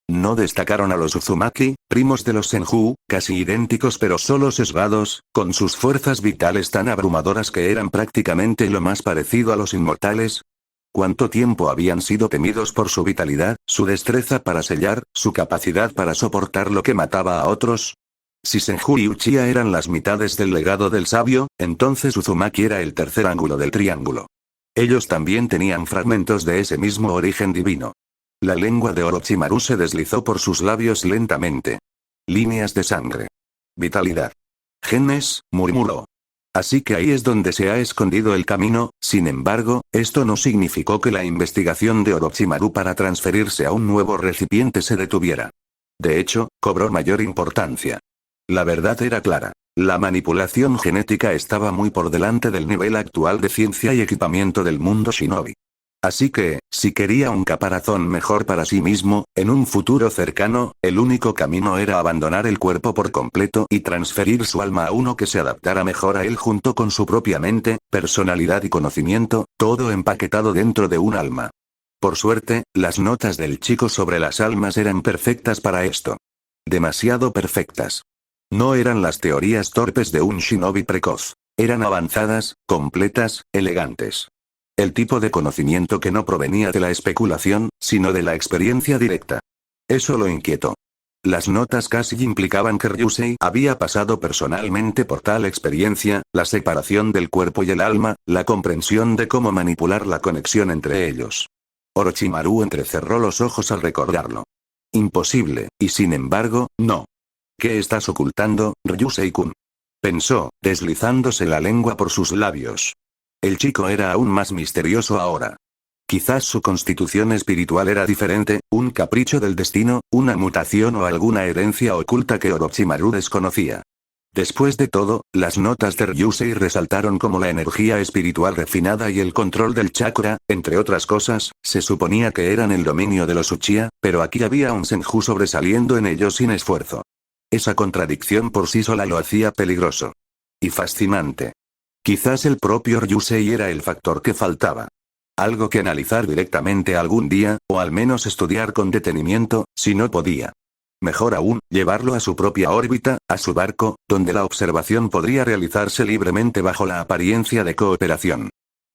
No destacaron a los Uzumaki, primos de los Senju, casi idénticos pero solo sesgados, con sus fuerzas vitales tan abrumadoras que eran prácticamente lo más parecido a los inmortales. ¿Cuánto tiempo habían sido temidos por su vitalidad, su destreza para sellar, su capacidad para soportar lo que mataba a otros? Si Senju y Uchiha eran las mitades del legado del sabio, entonces Uzumaki era el tercer ángulo del triángulo. Ellos también tenían fragmentos de ese mismo origen divino. La lengua de Orochimaru se deslizó por sus labios lentamente. Líneas de sangre. Vitalidad. Genes, murmuró. Así que ahí es donde se ha escondido el camino. Sin embargo, esto no significó que la investigación de Orochimaru para transferirse a un nuevo recipiente se detuviera. De hecho, cobró mayor importancia. La verdad era clara. La manipulación genética estaba muy por delante del nivel actual de ciencia y equipamiento del mundo shinobi. Así que, si quería un caparazón mejor para sí mismo, en un futuro cercano, el único camino era abandonar el cuerpo por completo y transferir su alma a uno que se adaptara mejor a él junto con su propia mente, personalidad y conocimiento, todo empaquetado dentro de un alma. Por suerte, las notas del chico sobre las almas eran perfectas para esto. Demasiado perfectas. No eran las teorías torpes de un shinobi precoz. Eran avanzadas, completas, elegantes. El tipo de conocimiento que no provenía de la especulación, sino de la experiencia directa. Eso lo inquietó. Las notas casi implicaban que Ryusei había pasado personalmente por tal experiencia, la separación del cuerpo y el alma, la comprensión de cómo manipular la conexión entre ellos. Orochimaru entrecerró los ojos al recordarlo. Imposible, y sin embargo, no. ¿Qué estás ocultando, Ryusei-kun? Pensó, deslizándose la lengua por sus labios. El chico era aún más misterioso ahora. Quizás su constitución espiritual era diferente, un capricho del destino, una mutación o alguna herencia oculta que Orochimaru desconocía. Después de todo, las notas de Ryusei resaltaron como la energía espiritual refinada y el control del chakra, entre otras cosas, se suponía que eran el dominio de los Uchiha, pero aquí había un Senju sobresaliendo en ellos sin esfuerzo. Esa contradicción por sí sola lo hacía peligroso. Y fascinante. Quizás el propio Ryusei era el factor que faltaba. Algo que analizar directamente algún día, o al menos estudiar con detenimiento, si no podía. Mejor aún, llevarlo a su propia órbita, a su barco, donde la observación podría realizarse libremente bajo la apariencia de cooperación.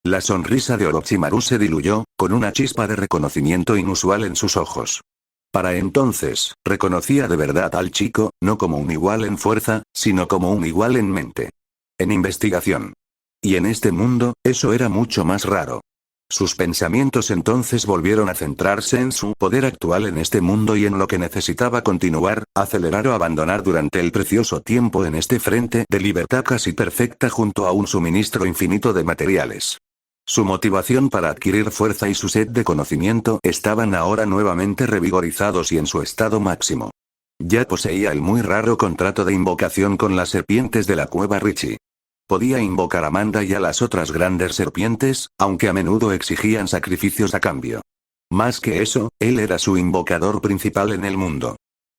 La sonrisa de Orochimaru se diluyó, con una chispa de reconocimiento inusual en sus ojos. Para entonces, reconocía de verdad al chico, no como un igual en fuerza, sino como un igual en mente. En investigación. Y en este mundo, eso era mucho más raro. Sus pensamientos entonces volvieron a centrarse en su poder actual en este mundo y en lo que necesitaba continuar, acelerar o abandonar durante el precioso tiempo en este frente de libertad casi perfecta junto a un suministro infinito de materiales. Su motivación para adquirir fuerza y su sed de conocimiento estaban ahora nuevamente revigorizados y en su estado máximo. Ya poseía el muy raro contrato de invocación con las serpientes de la cueva Richie. Podía invocar a Manda y a las otras grandes serpientes, aunque a menudo exigían sacrificios a cambio. Más que eso, él era su invocador principal en el mundo.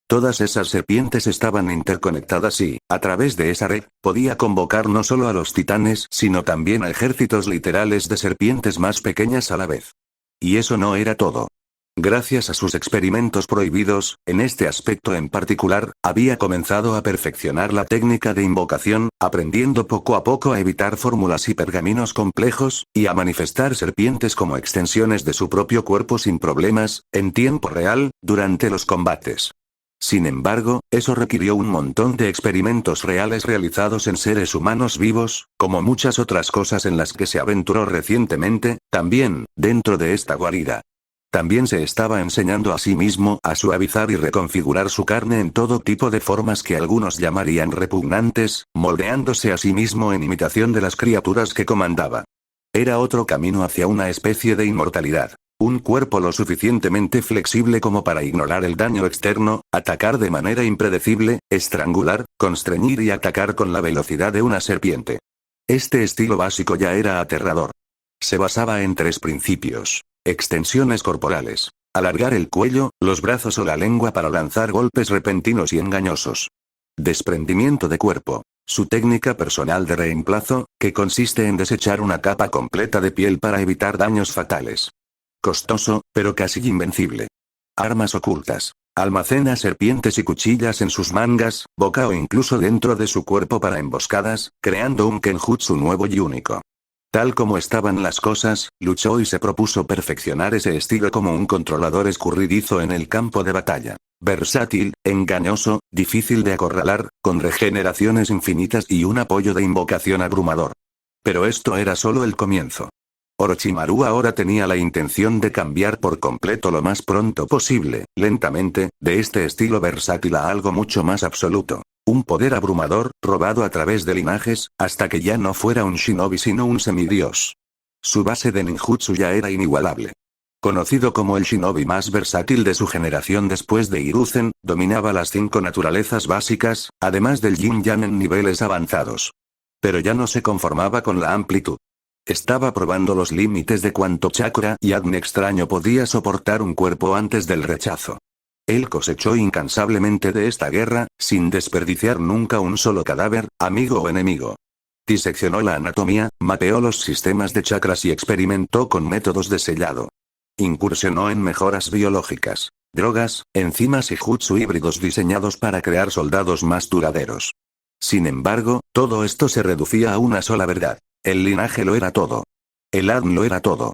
Todas esas serpientes estaban interconectadas y, a través de esa red, podía convocar no solo a los titanes, sino también a ejércitos literales de serpientes más pequeñas a la vez. Y eso no era todo. Gracias a sus experimentos prohibidos, en este aspecto en particular, había comenzado a perfeccionar la técnica de invocación, aprendiendo poco a poco a evitar fórmulas y pergaminos complejos, y a manifestar serpientes como extensiones de su propio cuerpo sin problemas, en tiempo real, durante los combates. Sin embargo, eso requirió un montón de experimentos reales realizados en seres humanos vivos, como muchas otras cosas en las que se aventuró recientemente, también, dentro de esta guarida. También se estaba enseñando a sí mismo a suavizar y reconfigurar su carne en todo tipo de formas que algunos llamarían repugnantes, moldeándose a sí mismo en imitación de las criaturas que comandaba. Era otro camino hacia una especie de inmortalidad. Un cuerpo lo suficientemente flexible como para ignorar el daño externo, atacar de manera impredecible, estrangular, constreñir y atacar con la velocidad de una serpiente. Este estilo básico ya era aterrador. Se basaba en 3 principios. Extensiones corporales. Alargar el cuello, los brazos o la lengua para lanzar golpes repentinos y engañosos. Desprendimiento de cuerpo. Su técnica personal de reemplazo, que consiste en desechar una capa completa de piel para evitar daños fatales. Costoso, pero casi invencible. Armas ocultas. Almacena serpientes y cuchillas en sus mangas, boca o incluso dentro de su cuerpo para emboscadas, creando un kenjutsu nuevo y único. Tal como estaban las cosas, luchó y se propuso perfeccionar ese estilo como un controlador escurridizo en el campo de batalla. Versátil, engañoso, difícil de acorralar, con regeneraciones infinitas y un apoyo de invocación abrumador. Pero esto era solo el comienzo. Orochimaru ahora tenía la intención de cambiar por completo lo más pronto posible, lentamente, de este estilo versátil a algo mucho más absoluto. Un poder abrumador, robado a través de linajes, hasta que ya no fuera un shinobi sino un semidios. Su base de ninjutsu ya era inigualable. Conocido como el shinobi más versátil de su generación después de Hiruzen, dominaba las 5 naturalezas básicas, además del yin-yang en niveles avanzados. Pero ya no se conformaba con la amplitud. Estaba probando los límites de cuánto chakra y agni extraño podía soportar un cuerpo antes del rechazo. Él cosechó incansablemente de esta guerra, sin desperdiciar nunca un solo cadáver, amigo o enemigo. Diseccionó la anatomía, mapeó los sistemas de chakras y experimentó con métodos de sellado. Incursionó en mejoras biológicas, drogas, enzimas y jutsu híbridos diseñados para crear soldados más duraderos. Sin embargo, todo esto se reducía a una sola verdad. El linaje lo era todo. El ADN lo era todo.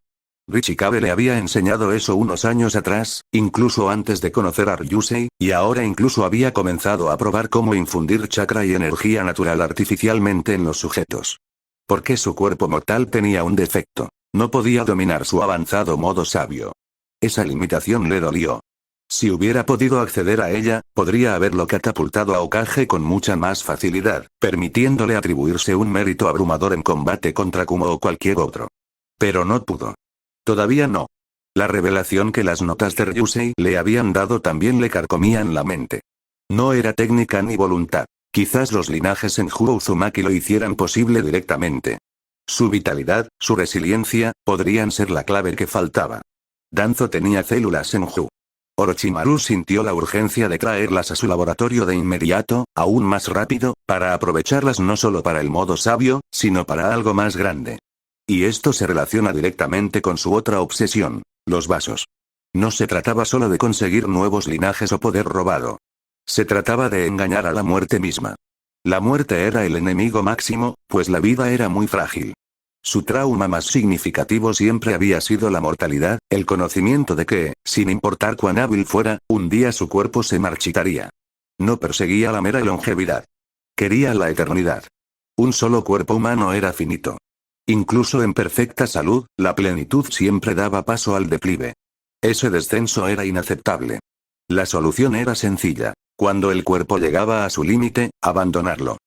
Richikabe le había enseñado eso unos años atrás, incluso antes de conocer a Ryusei, y ahora incluso había comenzado a probar cómo infundir chakra y energía natural artificialmente en los sujetos. Porque su cuerpo mortal tenía un defecto. No podía dominar su avanzado modo sabio. Esa limitación le dolió. Si hubiera podido acceder a ella, podría haberlo catapultado a Hokage con mucha más facilidad, permitiéndole atribuirse un mérito abrumador en combate contra Kumo o cualquier otro. Pero no pudo. Todavía no. La revelación que las notas de Ryusei le habían dado también le carcomían la mente. No era técnica ni voluntad. Quizás los linajes en Hu Uzumaki lo hicieran posible directamente. Su vitalidad, su resiliencia, podrían ser la clave que faltaba. Danzo tenía células en Hu. Orochimaru sintió la urgencia de traerlas a su laboratorio de inmediato, aún más rápido, para aprovecharlas no solo para el modo sabio, sino para algo más grande. Y esto se relaciona directamente con su otra obsesión, los vasos. No se trataba solo de conseguir nuevos linajes o poder robado. Se trataba de engañar a la muerte misma. La muerte era el enemigo máximo, pues la vida era muy frágil. Su trauma más significativo siempre había sido la mortalidad, el conocimiento de que, sin importar cuán hábil fuera, un día su cuerpo se marchitaría. No perseguía la mera longevidad. Quería la eternidad. Un solo cuerpo humano era finito. Incluso en perfecta salud, la plenitud siempre daba paso al declive. Ese descenso era inaceptable. La solución era sencilla. Cuando el cuerpo llegaba a su límite, abandonarlo.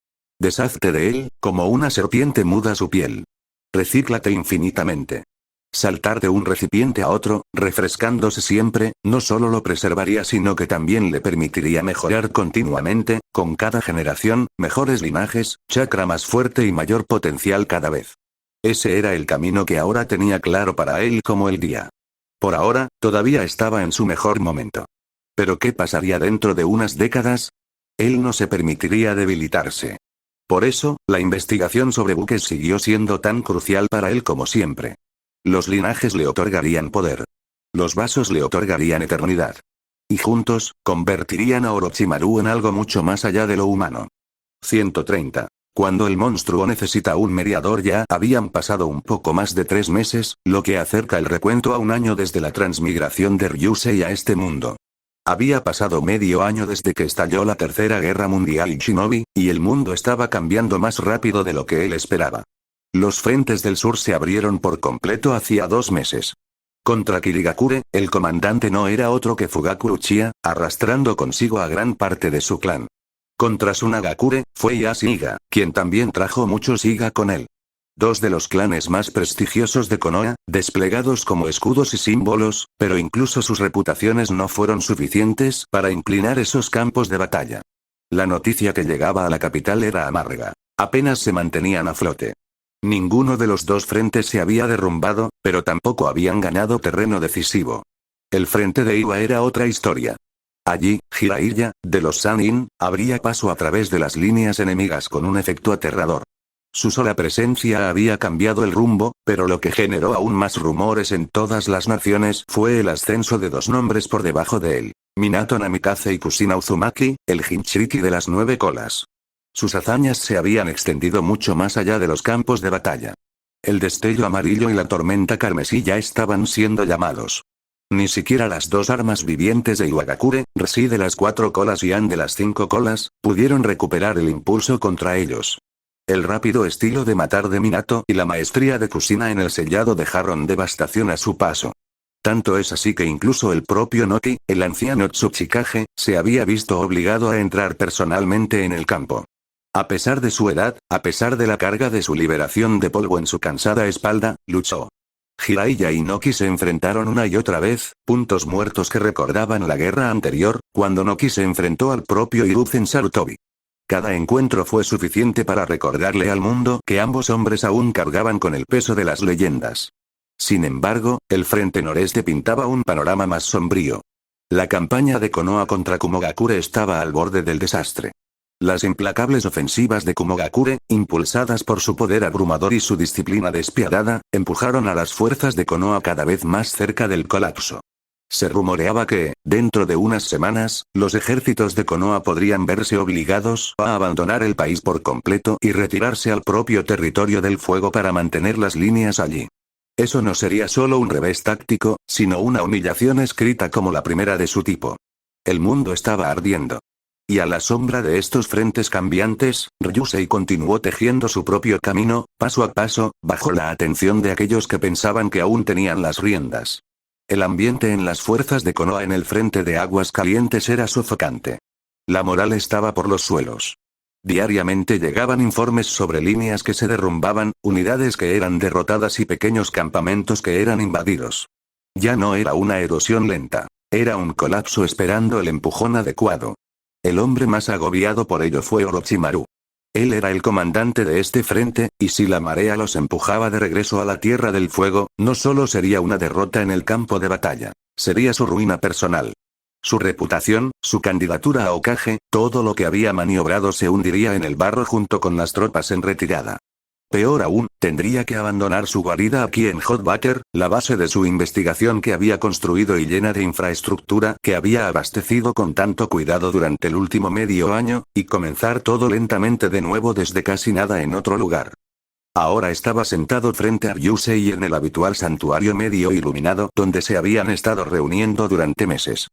Deshazte de él, como una serpiente muda su piel. Recíclate infinitamente. Saltar de un recipiente a otro, refrescándose siempre, no solo lo preservaría sino que también le permitiría mejorar continuamente, con cada generación, mejores linajes, chakra más fuerte y mayor potencial cada vez. Ese era el camino que ahora tenía claro para él como el día. Por ahora, todavía estaba en su mejor momento. ¿Pero qué pasaría dentro de unas décadas? Él no se permitiría debilitarse. Por eso, la investigación sobre buques siguió siendo tan crucial para él como siempre. Los linajes le otorgarían poder. Los vasos le otorgarían eternidad. Y juntos, convertirían a Orochimaru en algo mucho más allá de lo humano. 130. Cuando el monstruo necesita un mediador ya habían pasado un poco más de 3 meses, lo que acerca el recuento a un año desde la transmigración de Ryusei a este mundo. Había pasado medio año desde que estalló la Tercera Guerra Mundial y Shinobi, y el mundo estaba cambiando más rápido de lo que él esperaba. Los frentes del sur se abrieron por completo hacía 2 meses. Contra Kirigakure, el comandante no era otro que Fugaku Uchiha, arrastrando consigo a gran parte de su clan. Contra Tsunagakure, fue Ieyasu Iga, quien también trajo muchos Iga con él. 2 de los clanes más prestigiosos de Konoha, desplegados como escudos y símbolos, pero incluso sus reputaciones no fueron suficientes para inclinar esos campos de batalla. La noticia que llegaba a la capital era amarga. Apenas se mantenían a flote. Ninguno de los 2 frentes se había derrumbado, pero tampoco habían ganado terreno decisivo. El frente de Iwa era otra historia. Allí, Jiraiya, de los Sannin, abría paso a través de las líneas enemigas con un efecto aterrador. Su sola presencia había cambiado el rumbo, pero lo que generó aún más rumores en todas las naciones fue el ascenso de 2 nombres por debajo de él. Minato Namikaze y Kushina Uzumaki, el Jinchuriki de las 9 colas. Sus hazañas se habían extendido mucho más allá de los campos de batalla. El destello amarillo y la tormenta carmesí ya estaban siendo llamados. Ni siquiera las 2 armas vivientes de Iwagakure, Resi de las 4 colas y An de las 5 colas, pudieron recuperar el impulso contra ellos. El rápido estilo de matar de Minato y la maestría de Kushina en el sellado dejaron devastación a su paso. Tanto es así que incluso el propio Noki, el anciano Tsuchikage, se había visto obligado a entrar personalmente en el campo. A pesar de su edad, a pesar de la carga de su liberación de polvo en su cansada espalda, luchó. Jiraiya y Noki se enfrentaron una y otra vez, puntos muertos que recordaban la guerra anterior, cuando Noki se enfrentó al propio Hiruzen Sarutobi. Cada encuentro fue suficiente para recordarle al mundo que ambos hombres aún cargaban con el peso de las leyendas. Sin embargo, el frente noreste pintaba un panorama más sombrío. La campaña de Konoha contra Kumogakure estaba al borde del desastre. Las implacables ofensivas de Kumogakure, impulsadas por su poder abrumador y su disciplina despiadada, empujaron a las fuerzas de Konoha cada vez más cerca del colapso. Se rumoreaba que, dentro de unas semanas, los ejércitos de Konoha podrían verse obligados a abandonar el país por completo y retirarse al propio territorio del fuego para mantener las líneas allí. Eso no sería solo un revés táctico, sino una humillación escrita como la primera de su tipo. El mundo estaba ardiendo. Y a la sombra de estos frentes cambiantes, Ryusei continuó tejiendo su propio camino, paso a paso, bajo la atención de aquellos que pensaban que aún tenían las riendas. El ambiente en las fuerzas de Konoha en el frente de aguas calientes era sofocante. La moral estaba por los suelos. Diariamente llegaban informes sobre líneas que se derrumbaban, unidades que eran derrotadas y pequeños campamentos que eran invadidos. Ya no era una erosión lenta. Era un colapso esperando el empujón adecuado. El hombre más agobiado por ello fue Orochimaru. Él era el comandante de este frente, y si la marea los empujaba de regreso a la Tierra del Fuego, no solo sería una derrota en el campo de batalla, sería su ruina personal. Su reputación, su candidatura a Hokage, todo lo que había maniobrado se hundiría en el barro junto con las tropas en retirada. Peor aún, tendría que abandonar su guarida aquí en Hot Butter, la base de su investigación que había construido y llena de infraestructura que había abastecido con tanto cuidado durante el último medio año, y comenzar todo lentamente de nuevo desde casi nada en otro lugar. Ahora estaba sentado frente a Ryusei en el habitual santuario medio iluminado donde se habían estado reuniendo durante meses.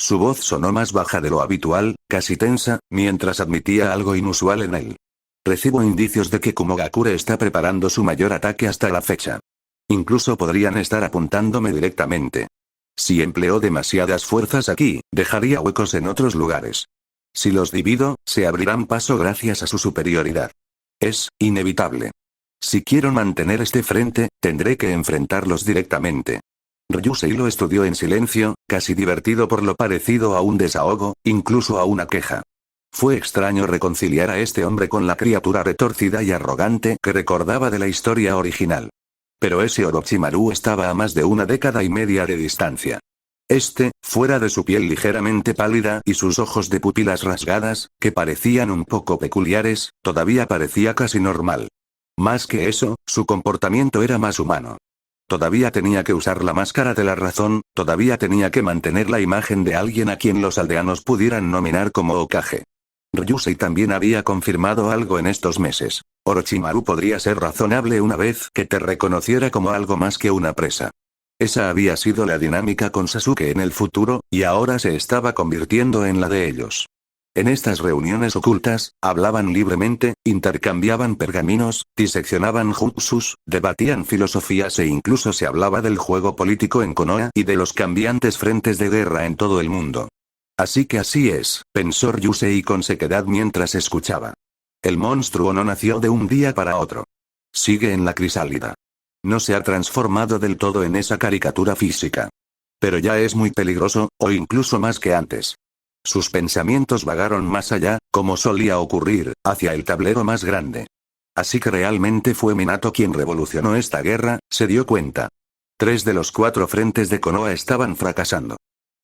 Su voz sonó más baja de lo habitual, casi tensa, mientras admitía algo inusual en él. Recibo indicios de que Kumogakure está preparando su mayor ataque hasta la fecha. Incluso podrían estar apuntándome directamente. Si empleo demasiadas fuerzas aquí, dejaría huecos en otros lugares. Si los divido, se abrirán paso gracias a su superioridad. Es inevitable. Si quiero mantener este frente, tendré que enfrentarlos directamente. Ryusei lo estudió en silencio, casi divertido por lo parecido a un desahogo, incluso a una queja. Fue extraño reconciliar a este hombre con la criatura retorcida y arrogante que recordaba de la historia original. Pero ese Orochimaru estaba a más de una década y media de distancia. Fuera de su piel ligeramente pálida y sus ojos de pupilas rasgadas, que parecían un poco peculiares, todavía parecía casi normal. Más que eso, su comportamiento era más humano. Todavía tenía que usar la máscara de la razón, todavía tenía que mantener la imagen de alguien a quien los aldeanos pudieran nominar como Hokage. Ryusei también había confirmado algo en estos meses. Orochimaru podría ser razonable una vez que te reconociera como algo más que una presa. Esa había sido la dinámica con Sasuke en el futuro, y ahora se estaba convirtiendo en la de ellos. En estas reuniones ocultas, hablaban libremente, intercambiaban pergaminos, diseccionaban jutsus, debatían filosofías e incluso se hablaba del juego político en Konoha y de los cambiantes frentes de guerra en todo el mundo. Así que así es, pensó Ryusei con sequedad mientras escuchaba. El monstruo no nació de un día para otro. Sigue en la crisálida. No se ha transformado del todo en esa caricatura física. Pero ya es muy peligroso, o incluso más que antes. Sus pensamientos vagaron más allá, como solía ocurrir, hacia el tablero más grande. Así que realmente fue Minato quien revolucionó esta guerra, se dio cuenta. 3 de los 4 frentes de Konoha estaban fracasando.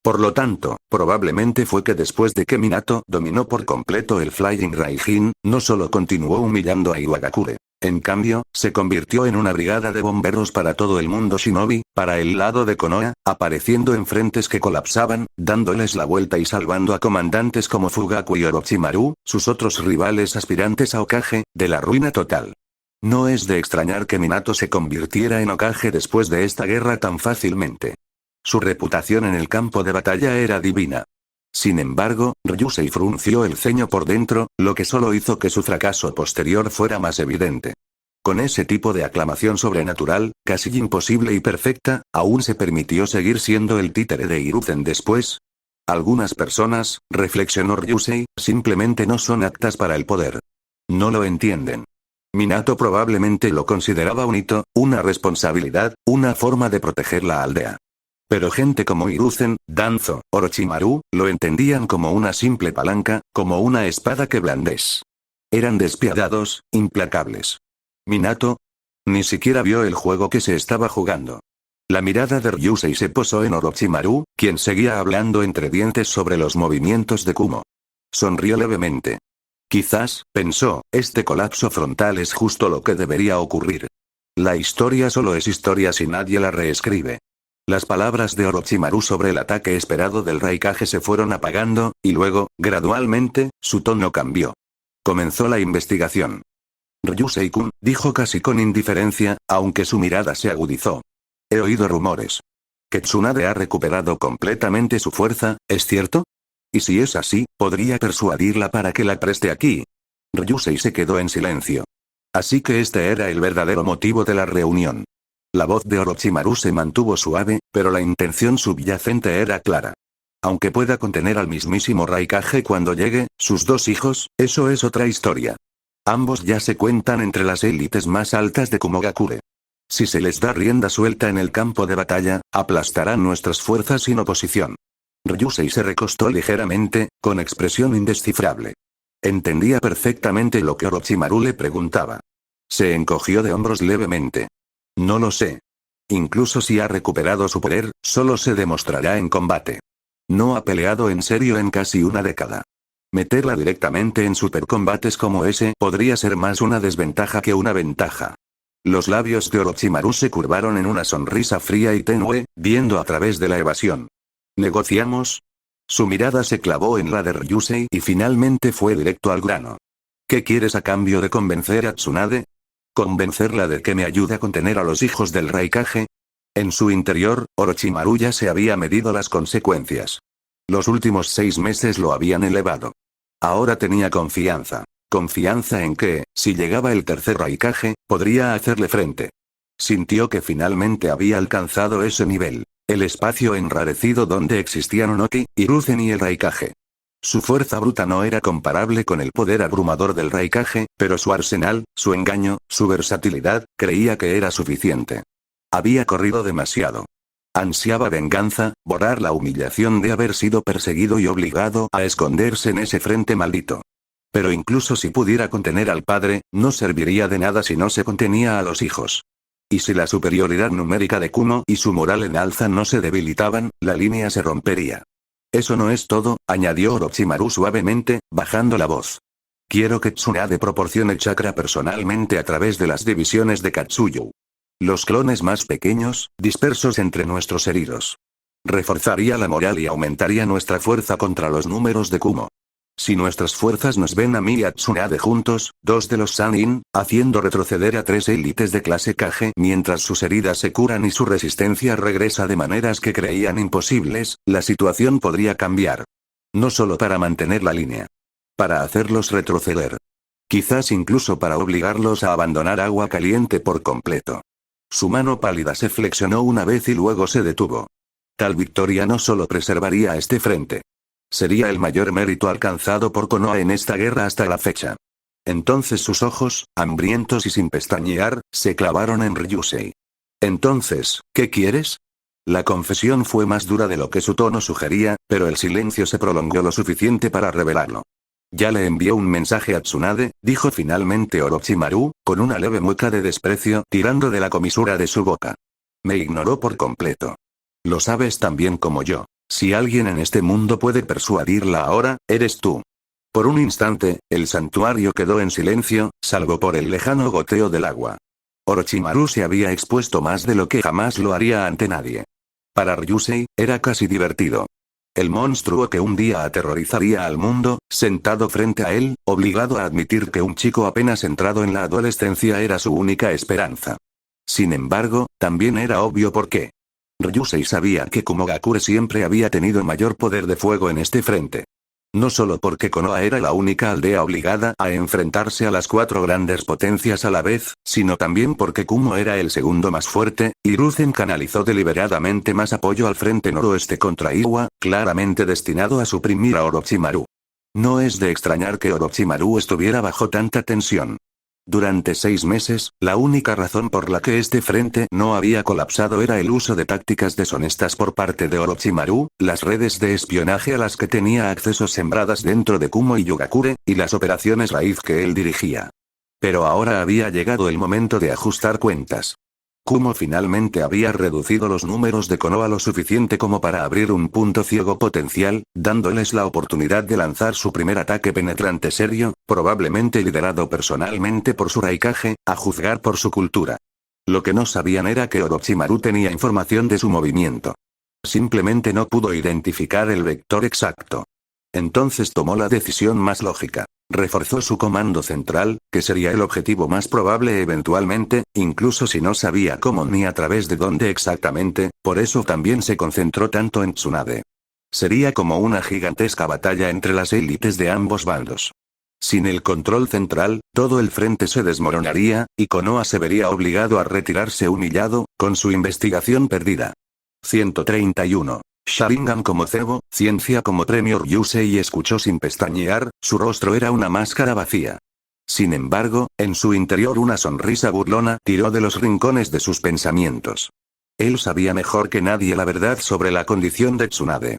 Por lo tanto, probablemente fue que después de que Minato dominó por completo el Flying Raijin, no solo continuó humillando a Iwagakure. En cambio, se convirtió en una brigada de bomberos para todo el mundo shinobi, para el lado de Konoha, apareciendo en frentes que colapsaban, dándoles la vuelta y salvando a comandantes como Fugaku y Orochimaru, sus otros rivales aspirantes a Hokage, de la ruina total. No es de extrañar que Minato se convirtiera en Hokage después de esta guerra tan fácilmente. Su reputación en el campo de batalla era divina. Sin embargo, Ryusei frunció el ceño por dentro, lo que solo hizo que su fracaso posterior fuera más evidente. Con ese tipo de aclamación sobrenatural, casi imposible y perfecta, ¿aún se permitió seguir siendo el títere de Hiruzen después? Algunas personas, reflexionó Ryusei, simplemente no son aptas para el poder. No lo entienden. Minato probablemente lo consideraba un hito, una responsabilidad, una forma de proteger la aldea. Pero gente como Hiruzen, Danzo, Orochimaru, lo entendían como una simple palanca, como una espada que blandes. Eran despiadados, implacables. Minato ni siquiera vio el juego que se estaba jugando. La mirada de Ryusei se posó en Orochimaru, quien seguía hablando entre dientes sobre los movimientos de Kumo. Sonrió levemente. Quizás, pensó, este colapso frontal es justo lo que debería ocurrir. La historia solo es historia si nadie la reescribe. Las palabras de Orochimaru sobre el ataque esperado del Raikage se fueron apagando, y luego, gradualmente, su tono cambió. Comenzó la investigación. Ryusei-kun, dijo casi con indiferencia, aunque su mirada se agudizó. He oído rumores. Que Tsunade ha recuperado completamente su fuerza, ¿es cierto? Y si es así, podría persuadirla para que la preste aquí. Ryusei se quedó en silencio. Así que este era el verdadero motivo de la reunión. La voz de Orochimaru se mantuvo suave, pero la intención subyacente era clara. Aunque pueda contener al mismísimo Raikage cuando llegue, sus 2 hijos, eso es otra historia. Ambos ya se cuentan entre las élites más altas de Kumogakure. Si se les da rienda suelta en el campo de batalla, aplastarán nuestras fuerzas sin oposición. Ryusei se recostó ligeramente, con expresión indescifrable. Entendía perfectamente lo que Orochimaru le preguntaba. Se encogió de hombros levemente. No lo sé. Incluso si ha recuperado su poder, solo se demostrará en combate. No ha peleado en serio en casi una década. Meterla directamente en supercombates como ese podría ser más una desventaja que una ventaja. Los labios de Orochimaru se curvaron en una sonrisa fría y tenue, viendo a través de la evasión. ¿Negociamos? Su mirada se clavó en la de Ryusei y finalmente fue directo al grano. ¿Qué quieres a cambio de convencer a Tsunade? ¿Convencerla de que me ayude a contener a los hijos del Raikage? En su interior, Orochimaru ya se había medido las consecuencias. Los últimos 6 meses lo habían elevado. Ahora tenía confianza. Confianza en que, si llegaba el tercer Raikage, podría hacerle frente. Sintió que finalmente había alcanzado ese nivel. El espacio enrarecido donde existían Onoki, Hiruzen y el Raikage. Su fuerza bruta no era comparable con el poder abrumador del Raikage, pero su arsenal, su engaño, su versatilidad, creía que era suficiente. Había corrido demasiado. Ansiaba venganza, borrar la humillación de haber sido perseguido y obligado a esconderse en ese frente maldito. Pero incluso si pudiera contener al padre, no serviría de nada si no se contenía a los hijos. Y si la superioridad numérica de Kumo y su moral en alza no se debilitaban, la línea se rompería. Eso no es todo, añadió Orochimaru suavemente, bajando la voz. Quiero que Tsunade proporcione chakra personalmente a través de las divisiones de Katsuyu. Los clones más pequeños, dispersos entre nuestros heridos. Reforzaría la moral y aumentaría nuestra fuerza contra los números de Kumo. Si nuestras fuerzas nos ven a mí y a Tsunade juntos, 2 de los Sannin, haciendo retroceder a 3 élites de clase Kage mientras sus heridas se curan y su resistencia regresa de maneras que creían imposibles, la situación podría cambiar. No solo para mantener la línea. Para hacerlos retroceder. Quizás incluso para obligarlos a abandonar Agua Caliente por completo. Su mano pálida se flexionó una vez y luego se detuvo. Tal victoria no solo preservaría este frente. Sería el mayor mérito alcanzado por Konoha en esta guerra hasta la fecha. Entonces sus ojos, hambrientos y sin pestañear, se clavaron en Ryusei. Entonces, ¿qué quieres? La confesión fue más dura de lo que su tono sugería, pero el silencio se prolongó lo suficiente para revelarlo. Ya le envió un mensaje a Tsunade, dijo finalmente Orochimaru, con una leve mueca de desprecio tirando de la comisura de su boca. Me ignoró por completo. Lo sabes tan bien como yo. Si alguien en este mundo puede persuadirla ahora, eres tú. Por un instante, el santuario quedó en silencio, salvo por el lejano goteo del agua. Orochimaru se había expuesto más de lo que jamás lo haría ante nadie. Para Ryusei, era casi divertido. El monstruo que un día aterrorizaría al mundo, sentado frente a él, obligado a admitir que un chico apenas entrado en la adolescencia era su única esperanza. Sin embargo, también era obvio por qué. Ryusei sabía que Kumogakure siempre había tenido mayor poder de fuego en este frente. No solo porque Konoha era la única aldea obligada a enfrentarse a las 4 grandes potencias a la vez, sino también porque Kumo era el segundo más fuerte, y Hiruzen canalizó deliberadamente más apoyo al frente noroeste contra Iwa, claramente destinado a suprimir a Orochimaru. No es de extrañar que Orochimaru estuviera bajo tanta tensión. Durante 6 meses, la única razón por la que este frente no había colapsado era el uso de tácticas deshonestas por parte de Orochimaru, las redes de espionaje a las que tenía acceso sembradas dentro de Kumo y Yugakure, y las operaciones raíz que él dirigía. Pero ahora había llegado el momento de ajustar cuentas. Kumo finalmente había reducido los números de Konoha lo suficiente como para abrir un punto ciego potencial, dándoles la oportunidad de lanzar su primer ataque penetrante serio, probablemente liderado personalmente por su Raikage, a juzgar por su cultura. Lo que no sabían era que Orochimaru tenía información de su movimiento. Simplemente no pudo identificar el vector exacto. Entonces tomó la decisión más lógica. Reforzó su comando central, que sería el objetivo más probable eventualmente, incluso si no sabía cómo ni a través de dónde exactamente, por eso también se concentró tanto en Tsunade. Sería como una gigantesca batalla entre las élites de ambos bandos. Sin el control central, todo el frente se desmoronaría, y Konoha se vería obligado a retirarse humillado, con su investigación perdida. 131. Sharingan como cebo, ciencia como premio. Ryusei escuchó sin pestañear, su rostro era una máscara vacía. Sin embargo, en su interior una sonrisa burlona tiró de los rincones de sus pensamientos. Él sabía mejor que nadie la verdad sobre la condición de Tsunade.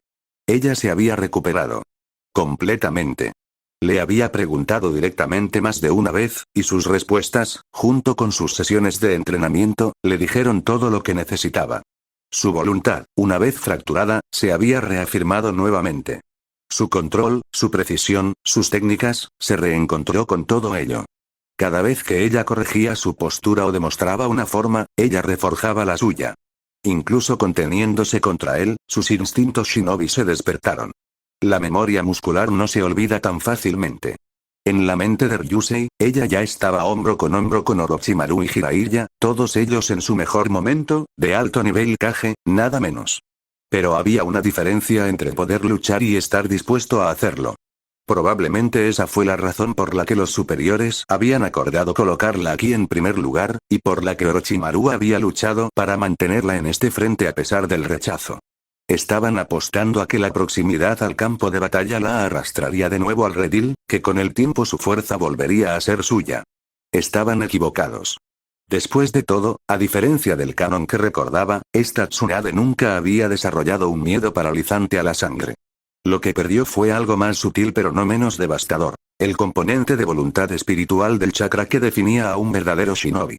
Ella se había recuperado. Completamente. Le había preguntado directamente más de una vez, y sus respuestas, junto con sus sesiones de entrenamiento, le dijeron todo lo que necesitaba. Su voluntad, una vez fracturada, se había reafirmado nuevamente. Su control, su precisión, sus técnicas, se reencontró con todo ello. Cada vez que ella corregía su postura o demostraba una forma, ella reforjaba la suya. Incluso conteniéndose contra él, sus instintos shinobi se despertaron. La memoria muscular no se olvida tan fácilmente. En la mente de Ryusei, ella ya estaba hombro con Orochimaru y Jiraiya, todos ellos en su mejor momento, de alto nivel Kage, nada menos. Pero había una diferencia entre poder luchar y estar dispuesto a hacerlo. Probablemente esa fue la razón por la que los superiores habían acordado colocarla aquí en primer lugar, y por la que Orochimaru había luchado para mantenerla en este frente a pesar del rechazo. Estaban apostando a que la proximidad al campo de batalla la arrastraría de nuevo al redil, que con el tiempo su fuerza volvería a ser suya. Estaban equivocados. Después de todo, a diferencia del canon que recordaba, esta Tsunade nunca había desarrollado un miedo paralizante a la sangre. Lo que perdió fue algo más sutil pero no menos devastador, el componente de voluntad espiritual del chakra que definía a un verdadero shinobi.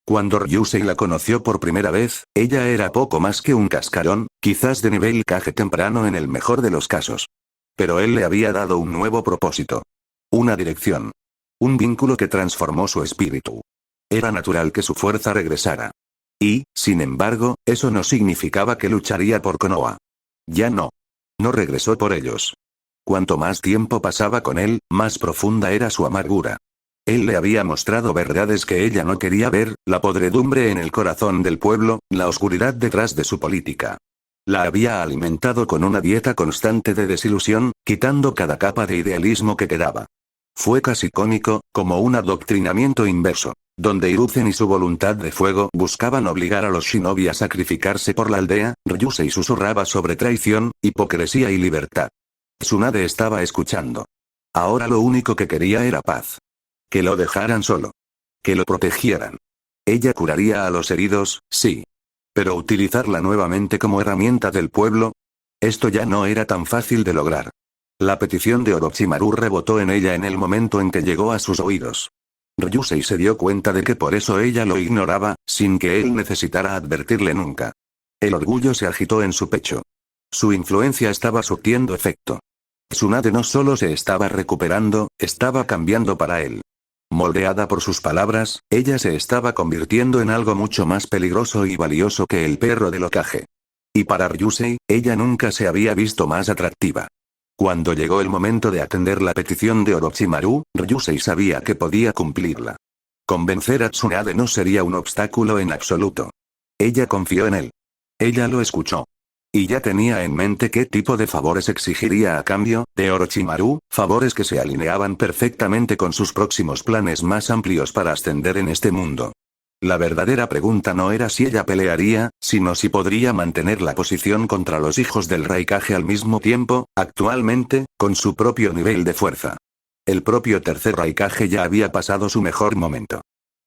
Cuando Ryusei la conoció por primera vez, ella era poco más que un cascarón, quizás de nivel Kage temprano en el mejor de los casos. Pero él le había dado un nuevo propósito. Una dirección. Un vínculo que transformó su espíritu. Era natural que su fuerza regresara. Y, sin embargo, eso no significaba que lucharía por Konoha. Ya no. No regresó por ellos. Cuanto más tiempo pasaba con él, más profunda era su amargura. Él le había mostrado verdades que ella no quería ver, la podredumbre en el corazón del pueblo, la oscuridad detrás de su política. La había alimentado con una dieta constante de desilusión, quitando cada capa de idealismo que quedaba. Fue casi cómico, como un adoctrinamiento inverso, donde Hiruzen y su voluntad de fuego buscaban obligar a los shinobi a sacrificarse por la aldea. Ryusei susurraba sobre traición, hipocresía y libertad. Tsunade estaba escuchando. Ahora lo único que quería era paz. Que lo dejaran solo. Que lo protegieran. Ella curaría a los heridos, sí. Pero utilizarla nuevamente como herramienta del pueblo. Esto ya no era tan fácil de lograr. La petición de Orochimaru rebotó en ella en el momento en que llegó a sus oídos. Ryusei se dio cuenta de que por eso ella lo ignoraba, sin que él necesitara advertirle nunca. El orgullo se agitó en su pecho. Su influencia estaba surtiendo efecto. Tsunade no solo se estaba recuperando, estaba cambiando para él. Moldeada por sus palabras, ella se estaba convirtiendo en algo mucho más peligroso y valioso que el perro del Hokage. Y para Ryusei, ella nunca se había visto más atractiva. Cuando llegó el momento de atender la petición de Orochimaru, Ryusei sabía que podía cumplirla. Convencer a Tsunade no sería un obstáculo en absoluto. Ella confió en él. Ella lo escuchó. Y ya tenía en mente qué tipo de favores exigiría a cambio, de Orochimaru, favores que se alineaban perfectamente con sus próximos planes más amplios para ascender en este mundo. La verdadera pregunta no era si ella pelearía, sino si podría mantener la posición contra los hijos del Raikage al mismo tiempo, actualmente, con su propio nivel de fuerza. El propio tercer Raikage ya había pasado su mejor momento.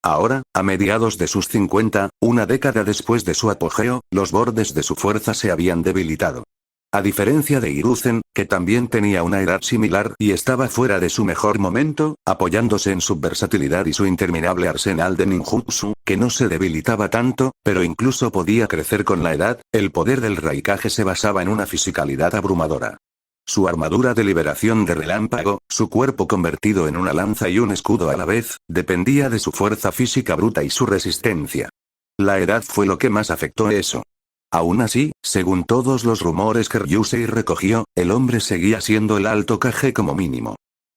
Ahora, a mediados de sus 50, una década después de su apogeo, los bordes de su fuerza se habían debilitado. A diferencia de Hiruzen, que también tenía una edad similar y estaba fuera de su mejor momento, apoyándose en su versatilidad y su interminable arsenal de ninjutsu, que no se debilitaba tanto, pero incluso podía crecer con la edad, el poder del Raikage se basaba en una fisicalidad abrumadora. Su armadura de liberación de relámpago, su cuerpo convertido en una lanza y un escudo a la vez, dependía de su fuerza física bruta y su resistencia. La edad fue lo que más afectó eso. Aún así, según todos los rumores que Ryusei recogió, el hombre seguía siendo el alto Kage como mínimo.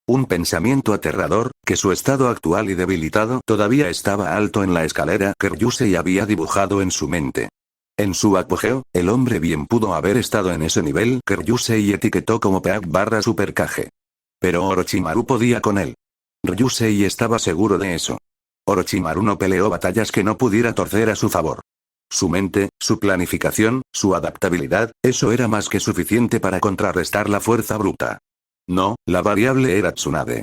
Un pensamiento aterrador, que su estado actual y debilitado todavía estaba alto en la escalera que Ryusei había dibujado en su mente. En su apogeo, el hombre bien pudo haber estado en ese nivel que Ryusei etiquetó como Peak/Super Kage. Pero Orochimaru podía con él. Ryusei estaba seguro de eso. Orochimaru no peleó batallas que no pudiera torcer a su favor. Su mente, su planificación, su adaptabilidad, eso era más que suficiente para contrarrestar la fuerza bruta. No, la variable era Tsunade.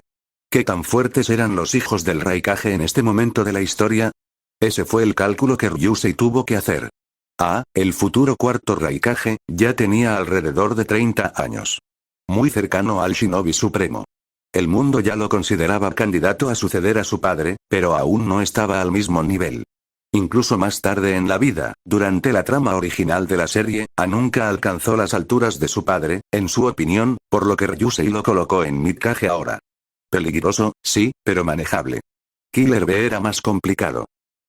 ¿Qué tan fuertes eran los hijos del Raikage en este momento de la historia? Ese fue el cálculo que Ryusei tuvo que hacer. El futuro cuarto Raikage, ya tenía alrededor de 30 años. Muy cercano al Shinobi Supremo. El mundo ya lo consideraba candidato a suceder a su padre, pero aún no estaba al mismo nivel. Incluso más tarde en la vida, durante la trama original de la serie, A nunca alcanzó las alturas de su padre, en su opinión, por lo que Ryusei lo colocó en Mid-Kage ahora. Peligroso, sí, pero manejable. Killer B era más complicado.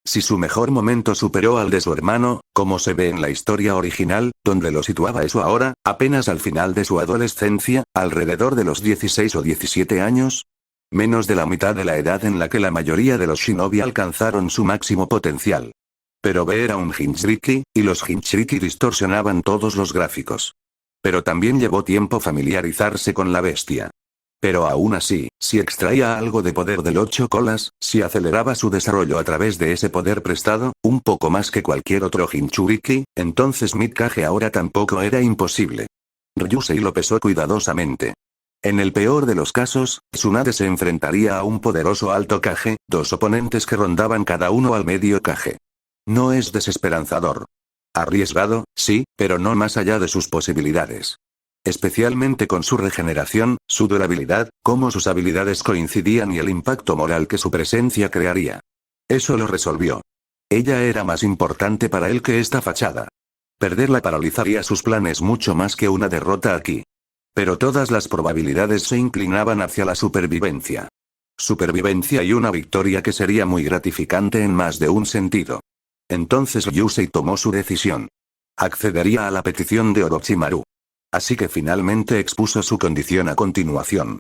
Si su mejor momento superó al de su hermano, como se ve en la historia original, donde lo situaba eso ahora, apenas al final de su adolescencia, alrededor de los 16 o 17 años, menos de la mitad de la edad en la que la mayoría de los shinobi alcanzaron su máximo potencial. Pero B era un Jinchuriki, y los Jinchuriki distorsionaban todos los gráficos. Pero también llevó tiempo familiarizarse con la bestia. Pero aún así, si extraía algo de poder del 8 colas, si aceleraba su desarrollo a través de ese poder prestado, un poco más que cualquier otro Jinchuriki, entonces Mid-Kage ahora tampoco era imposible. Ryusei lo pesó cuidadosamente. En el peor de los casos, Tsunade se enfrentaría a un poderoso alto Kage, dos oponentes que rondaban cada uno al medio Kage. No es desesperanzador. Arriesgado, sí, pero no más allá de sus posibilidades. Especialmente con su regeneración, su durabilidad, cómo sus habilidades coincidían y el impacto moral que su presencia crearía. Eso lo resolvió. Ella era más importante para él que esta fachada. Perderla paralizaría sus planes mucho más que una derrota aquí. Pero todas las probabilidades se inclinaban hacia la supervivencia. Supervivencia y una victoria que sería muy gratificante en más de un sentido. Entonces Ryusei tomó su decisión. Accedería a la petición de Orochimaru. Así que finalmente expuso su condición a continuación.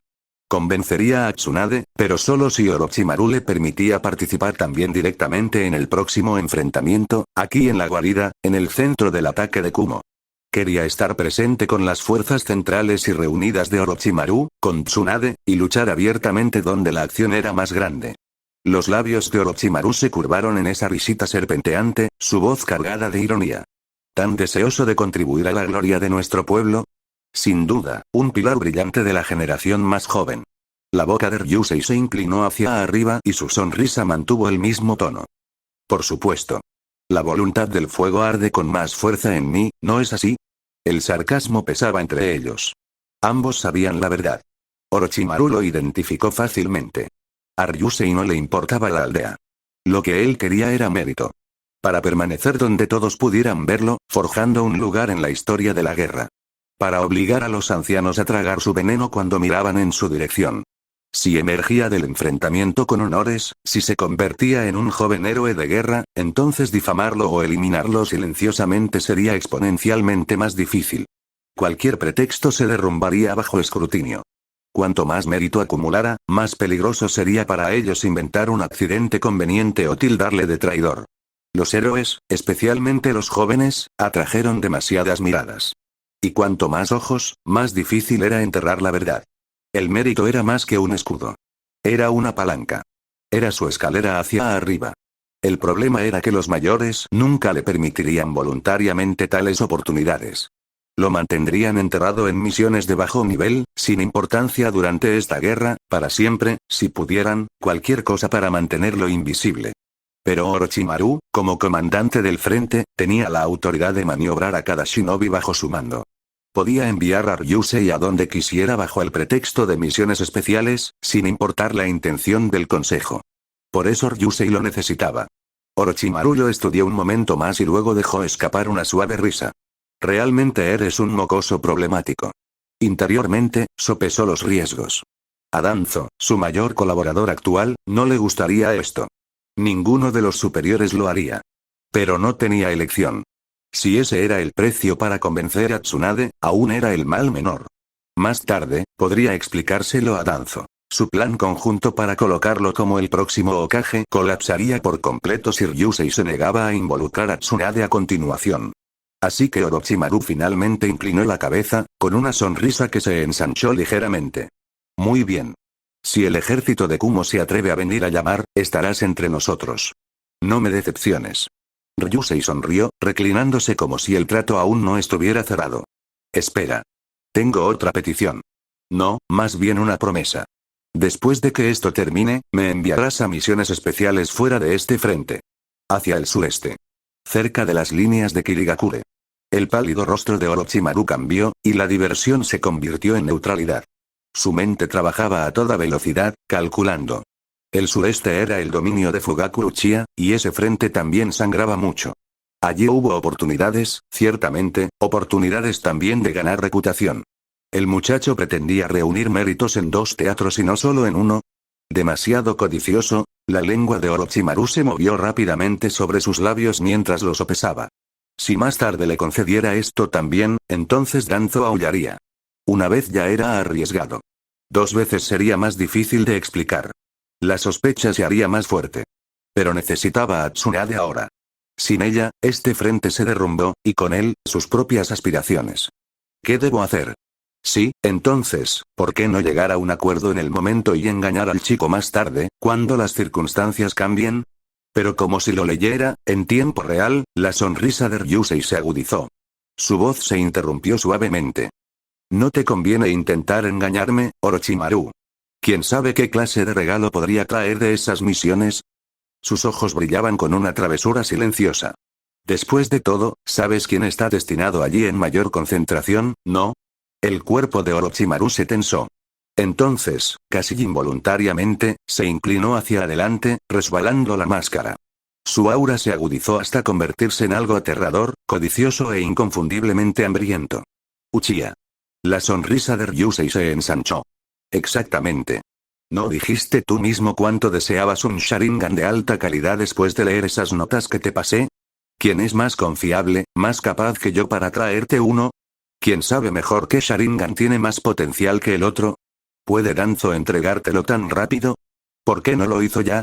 Convencería a Tsunade, pero solo si Orochimaru le permitía participar también directamente en el próximo enfrentamiento, aquí en la guarida, en el centro del ataque de Kumo. Quería estar presente con las fuerzas centrales y reunidas de Orochimaru, con Tsunade, y luchar abiertamente donde la acción era más grande. Los labios de Orochimaru se curvaron en esa risita serpenteante, su voz cargada de ironía. ¿Tan deseoso de contribuir a la gloria de nuestro pueblo? Sin duda, un pilar brillante de la generación más joven. La boca de Ryusei se inclinó hacia arriba y su sonrisa mantuvo el mismo tono. Por supuesto. La voluntad del fuego arde con más fuerza en mí, ¿no es así? El sarcasmo pesaba entre ellos. Ambos sabían la verdad. Orochimaru lo identificó fácilmente. A Ryusei no le importaba la aldea. Lo que él quería era mérito. Para permanecer donde todos pudieran verlo, forjando un lugar en la historia de la guerra. Para obligar a los ancianos a tragar su veneno cuando miraban en su dirección. Si emergía del enfrentamiento con honores, si se convertía en un joven héroe de guerra, entonces difamarlo o eliminarlo silenciosamente sería exponencialmente más difícil. Cualquier pretexto se derrumbaría bajo escrutinio. Cuanto más mérito acumulara, más peligroso sería para ellos inventar un accidente conveniente o tildarle de traidor. Los héroes, especialmente los jóvenes, atrajeron demasiadas miradas. Y cuanto más ojos, más difícil era enterrar la verdad. El mérito era más que un escudo. Era una palanca. Era su escalera hacia arriba. El problema era que los mayores nunca le permitirían voluntariamente tales oportunidades. Lo mantendrían enterrado en misiones de bajo nivel, sin importancia durante esta guerra, para siempre, si pudieran, cualquier cosa para mantenerlo invisible. Pero Orochimaru, como comandante del frente, tenía la autoridad de maniobrar a cada shinobi bajo su mando. Podía enviar a Ryusei a donde quisiera bajo el pretexto de misiones especiales, sin importar la intención del consejo. Por eso Ryusei lo necesitaba. Orochimaru lo estudió un momento más y luego dejó escapar una suave risa. Realmente eres un mocoso problemático. Interiormente, sopesó los riesgos. A Danzo, su mayor colaborador actual, no le gustaría esto. Ninguno de los superiores lo haría. Pero no tenía elección. Si ese era el precio para convencer a Tsunade, aún era el mal menor. Más tarde, podría explicárselo a Danzo. Su plan conjunto para colocarlo como el próximo Hokage colapsaría por completo si Ryusei se negaba a involucrar a Tsunade a continuación. Así que Orochimaru finalmente inclinó la cabeza, con una sonrisa que se ensanchó ligeramente. Muy bien. Si el ejército de Kumo se atreve a venir a llamar, estarás entre nosotros. No me decepciones. Ryusei sonrió, reclinándose como si el trato aún no estuviera cerrado. Espera. Tengo otra petición. No, más bien una promesa. Después de que esto termine, me enviarás a misiones especiales fuera de este frente. Hacia el sureste. Cerca de las líneas de Kirigakure. El pálido rostro de Orochimaru cambió, y la diversión se convirtió en neutralidad. Su mente trabajaba a toda velocidad, calculando. El sureste era el dominio de Fugaku Uchiha, y ese frente también sangraba mucho. Allí hubo oportunidades, ciertamente, oportunidades también de ganar reputación. El muchacho pretendía reunir méritos en 2 teatros y no solo en uno. Demasiado codicioso, la lengua de Orochimaru se movió rápidamente sobre sus labios mientras lo sopesaba. Si más tarde le concediera esto también, entonces Danzo aullaría. Una vez ya era arriesgado. 2 veces sería más difícil de explicar. La sospecha se haría más fuerte. Pero necesitaba a Tsunade ahora. Sin ella, este frente se derrumbó, y con él, sus propias aspiraciones. ¿Qué debo hacer? Sí, entonces, ¿por qué no llegar a un acuerdo en el momento y engañar al chico más tarde, cuando las circunstancias cambien? Pero como si lo leyera, en tiempo real, la sonrisa de Ryusei se agudizó. Su voz se interrumpió suavemente. No te conviene intentar engañarme, Orochimaru. ¿Quién sabe qué clase de regalo podría traer de esas misiones? Sus ojos brillaban con una travesura silenciosa. Después de todo, ¿sabes quién está destinado allí en mayor concentración, no? El cuerpo de Orochimaru se tensó. Entonces, casi involuntariamente, se inclinó hacia adelante, resbalando la máscara. Su aura se agudizó hasta convertirse en algo aterrador, codicioso e inconfundiblemente hambriento. Uchiha. La sonrisa de Ryusei se ensanchó. Exactamente. ¿No dijiste tú mismo cuánto deseabas un Sharingan de alta calidad después de leer esas notas que te pasé? ¿Quién es más confiable, más capaz que yo para traerte uno? ¿Quién sabe mejor qué Sharingan tiene más potencial que el otro? ¿Puede Danzo entregártelo tan rápido? ¿Por qué no lo hizo ya?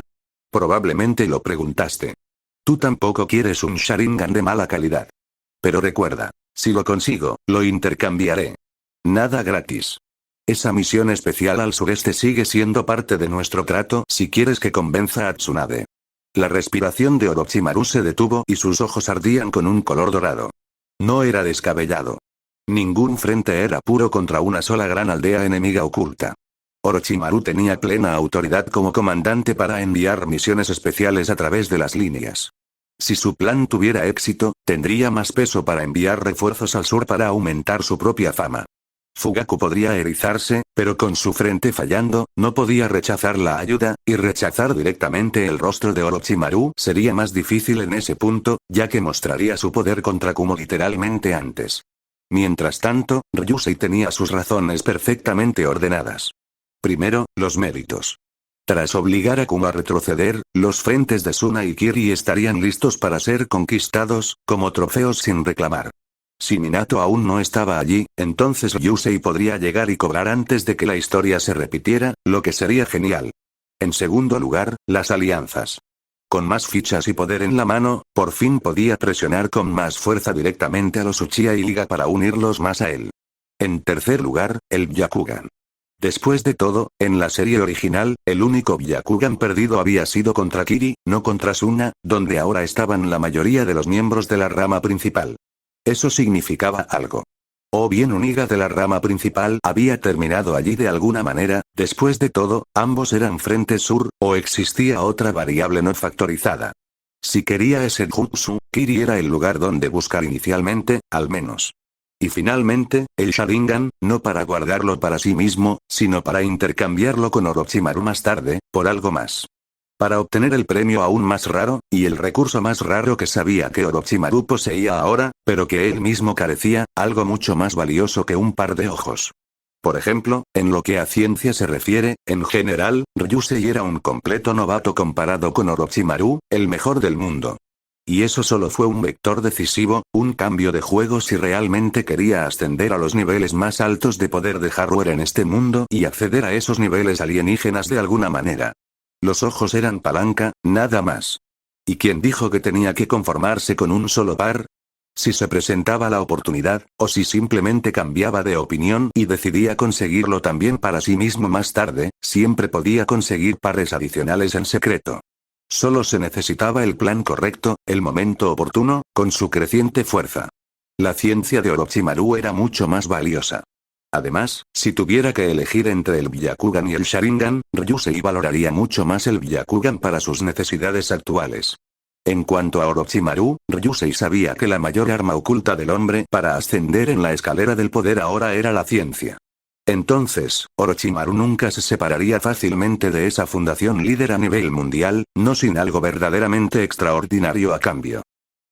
Probablemente lo preguntaste. Tú tampoco quieres un Sharingan de mala calidad. Pero recuerda, si lo consigo, lo intercambiaré. Nada gratis. Esa misión especial al sureste sigue siendo parte de nuestro trato si quieres que convenza a Tsunade. La respiración de Orochimaru se detuvo y sus ojos ardían con un color dorado. No era descabellado. Ningún frente era puro contra una sola gran aldea enemiga oculta. Orochimaru tenía plena autoridad como comandante para enviar misiones especiales a través de las líneas. Si su plan tuviera éxito, tendría más peso para enviar refuerzos al sur para aumentar su propia fama. Fugaku podría erizarse, pero con su frente fallando, no podía rechazar la ayuda, y rechazar directamente el rostro de Orochimaru sería más difícil en ese punto, ya que mostraría su poder contra Kumo literalmente antes. Mientras tanto, Ryusei tenía sus razones perfectamente ordenadas. Primero, los méritos. Tras obligar a Kumo a retroceder, los frentes de Suna y Kiri estarían listos para ser conquistados, como trofeos sin reclamar. Si Minato aún no estaba allí, entonces Ryusei podría llegar y cobrar antes de que la historia se repitiera, lo que sería genial. En segundo lugar, las alianzas. Con más fichas y poder en la mano, por fin podía presionar con más fuerza directamente a los Uchiha y Liga para unirlos más a él. En tercer lugar, el Byakugan. Después de todo, en la serie original, el único Byakugan perdido había sido contra Kiri, no contra Suna, donde ahora estaban la mayoría de los miembros de la rama principal. Eso significaba algo. O bien un Iga de la rama principal había terminado allí de alguna manera, después de todo, ambos eran frente sur, o existía otra variable no factorizada. Si quería ese jutsu, Kiri era el lugar donde buscar inicialmente, al menos. Y finalmente, el Sharingan, no para guardarlo para sí mismo, sino para intercambiarlo con Orochimaru más tarde, por algo más. Para obtener el premio aún más raro, y el recurso más raro que sabía que Orochimaru poseía ahora, pero que él mismo carecía, algo mucho más valioso que un par de ojos. Por ejemplo, en lo que a ciencia se refiere, en general, Ryusei era un completo novato comparado con Orochimaru, el mejor del mundo. Y eso solo fue un vector decisivo, un cambio de juego si realmente quería ascender a los niveles más altos de poder de hardware en este mundo y acceder a esos niveles alienígenas de alguna manera. Los ojos eran palanca, nada más. ¿Y quién dijo que tenía que conformarse con un solo par? Si se presentaba la oportunidad, o si simplemente cambiaba de opinión y decidía conseguirlo también para sí mismo más tarde, siempre podía conseguir pares adicionales en secreto. Solo se necesitaba el plan correcto, el momento oportuno, con su creciente fuerza. La ciencia de Orochimaru era mucho más valiosa. Además, si tuviera que elegir entre el Byakugan y el Sharingan, Ryusei valoraría mucho más el Byakugan para sus necesidades actuales. En cuanto a Orochimaru, Ryusei sabía que la mayor arma oculta del hombre para ascender en la escalera del poder ahora era la ciencia. Entonces, Orochimaru nunca se separaría fácilmente de esa fundación líder a nivel mundial, no sin algo verdaderamente extraordinario a cambio.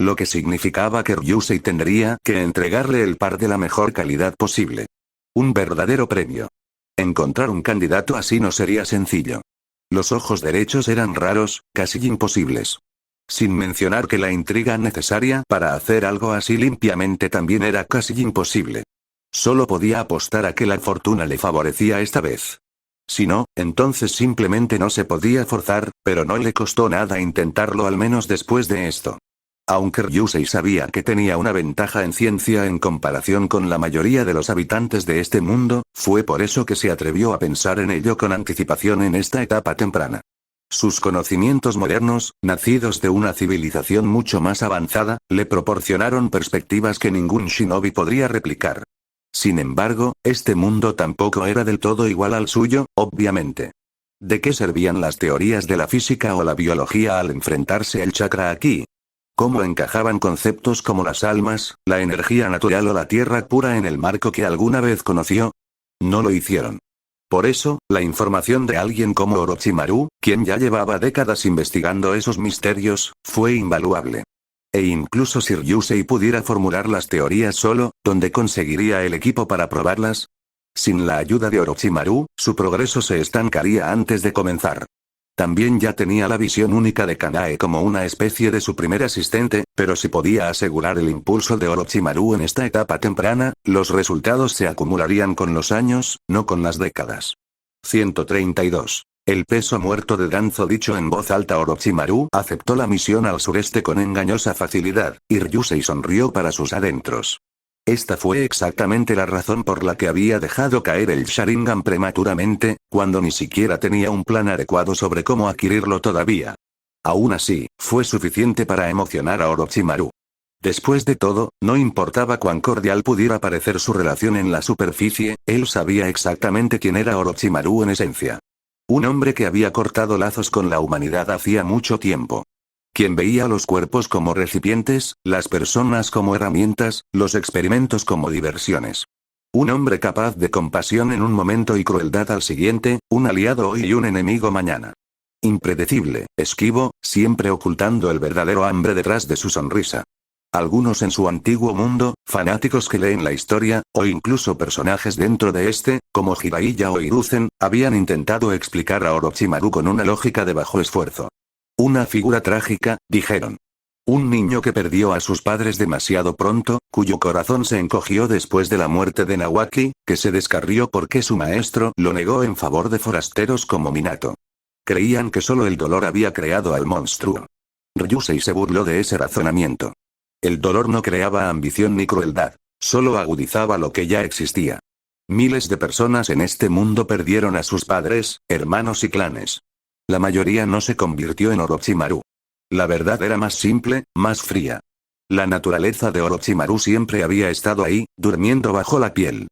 Lo que significaba que Ryusei tendría que entregarle el par de la mejor calidad posible. Un verdadero premio. Encontrar un candidato así no sería sencillo. Los ojos derechos eran raros, casi imposibles. Sin mencionar que la intriga necesaria para hacer algo así limpiamente también era casi imposible. Solo podía apostar a que la fortuna le favorecía esta vez. Si no, entonces simplemente no se podía forzar, pero no le costó nada intentarlo al menos después de esto. Aunque Ryusei sabía que tenía una ventaja en ciencia en comparación con la mayoría de los habitantes de este mundo, fue por eso que se atrevió a pensar en ello con anticipación en esta etapa temprana. Sus conocimientos modernos, nacidos de una civilización mucho más avanzada, le proporcionaron perspectivas que ningún shinobi podría replicar. Sin embargo, este mundo tampoco era del todo igual al suyo, obviamente. ¿De qué servían las teorías de la física o la biología al enfrentarse el chakra aquí? ¿Cómo encajaban conceptos como las almas, la energía natural o la tierra pura en el marco que alguna vez conoció? No lo hicieron. Por eso, la información de alguien como Orochimaru, quien ya llevaba décadas investigando esos misterios, fue invaluable. E incluso si Ryusei pudiera formular las teorías solo, ¿dónde conseguiría el equipo para probarlas? Sin la ayuda de Orochimaru, su progreso se estancaría antes de comenzar. También ya tenía la visión única de Kanae como una especie de su primer asistente, pero si podía asegurar el impulso de Orochimaru en esta etapa temprana, los resultados se acumularían con los años, no con las décadas. 132. El peso muerto de Danzo. Dicho en voz alta, Orochimaru aceptó la misión al sureste con engañosa facilidad, y Ryusei sonrió para sus adentros. Esta fue exactamente la razón por la que había dejado caer el Sharingan prematuramente, cuando ni siquiera tenía un plan adecuado sobre cómo adquirirlo todavía. Aún así, fue suficiente para emocionar a Orochimaru. Después de todo, no importaba cuán cordial pudiera parecer su relación en la superficie, él sabía exactamente quién era Orochimaru en esencia. Un hombre que había cortado lazos con la humanidad hacía mucho tiempo. Quien veía los cuerpos como recipientes, las personas como herramientas, los experimentos como diversiones. Un hombre capaz de compasión en un momento y crueldad al siguiente, un aliado hoy y un enemigo mañana. Impredecible, esquivo, siempre ocultando el verdadero hambre detrás de su sonrisa. Algunos en su antiguo mundo, fanáticos que leen la historia, o incluso personajes dentro de este, como Jiraiya o Hiruzen, habían intentado explicar a Orochimaru con una lógica de bajo esfuerzo. Una figura trágica, dijeron. Un niño que perdió a sus padres demasiado pronto, cuyo corazón se encogió después de la muerte de Nawaki, que se descarrió porque su maestro lo negó en favor de forasteros como Minato. Creían que solo el dolor había creado al monstruo. Ryusei se burló de ese razonamiento. El dolor no creaba ambición ni crueldad, solo agudizaba lo que ya existía. Miles de personas en este mundo perdieron a sus padres, hermanos y clanes. La mayoría no se convirtió en Orochimaru. La verdad era más simple, más fría. La naturaleza de Orochimaru siempre había estado ahí, durmiendo bajo la piel.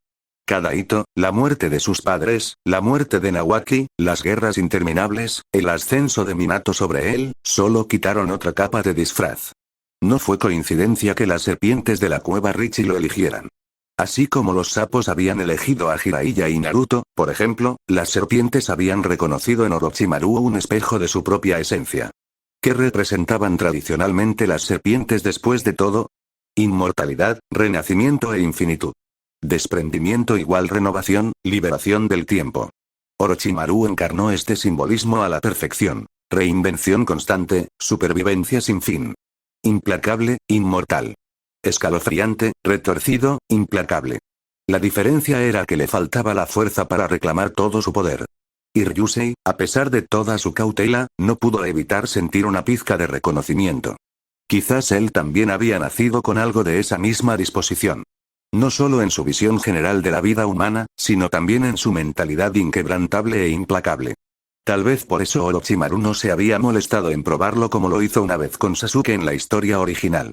Cada hito, la muerte de sus padres, la muerte de Nawaki, las guerras interminables, el ascenso de Minato sobre él, solo quitaron otra capa de disfraz. No fue coincidencia que las serpientes de la cueva Richi lo eligieran. Así como los sapos habían elegido a Jiraiya y Naruto, por ejemplo, las serpientes habían reconocido en Orochimaru un espejo de su propia esencia. ¿Qué representaban tradicionalmente las serpientes después de todo? Inmortalidad, renacimiento e infinitud. Desprendimiento igual renovación, liberación del tiempo. Orochimaru encarnó este simbolismo a la perfección. Reinvención constante, supervivencia sin fin. Implacable, inmortal. Escalofriante, retorcido, implacable. La diferencia era que le faltaba la fuerza para reclamar todo su poder. Y Ryusei, a pesar de toda su cautela, no pudo evitar sentir una pizca de reconocimiento. Quizás él también había nacido con algo de esa misma disposición. No solo en su visión general de la vida humana, sino también en su mentalidad inquebrantable e implacable. Tal vez por eso Orochimaru no se había molestado en probarlo como lo hizo una vez con Sasuke en la historia original.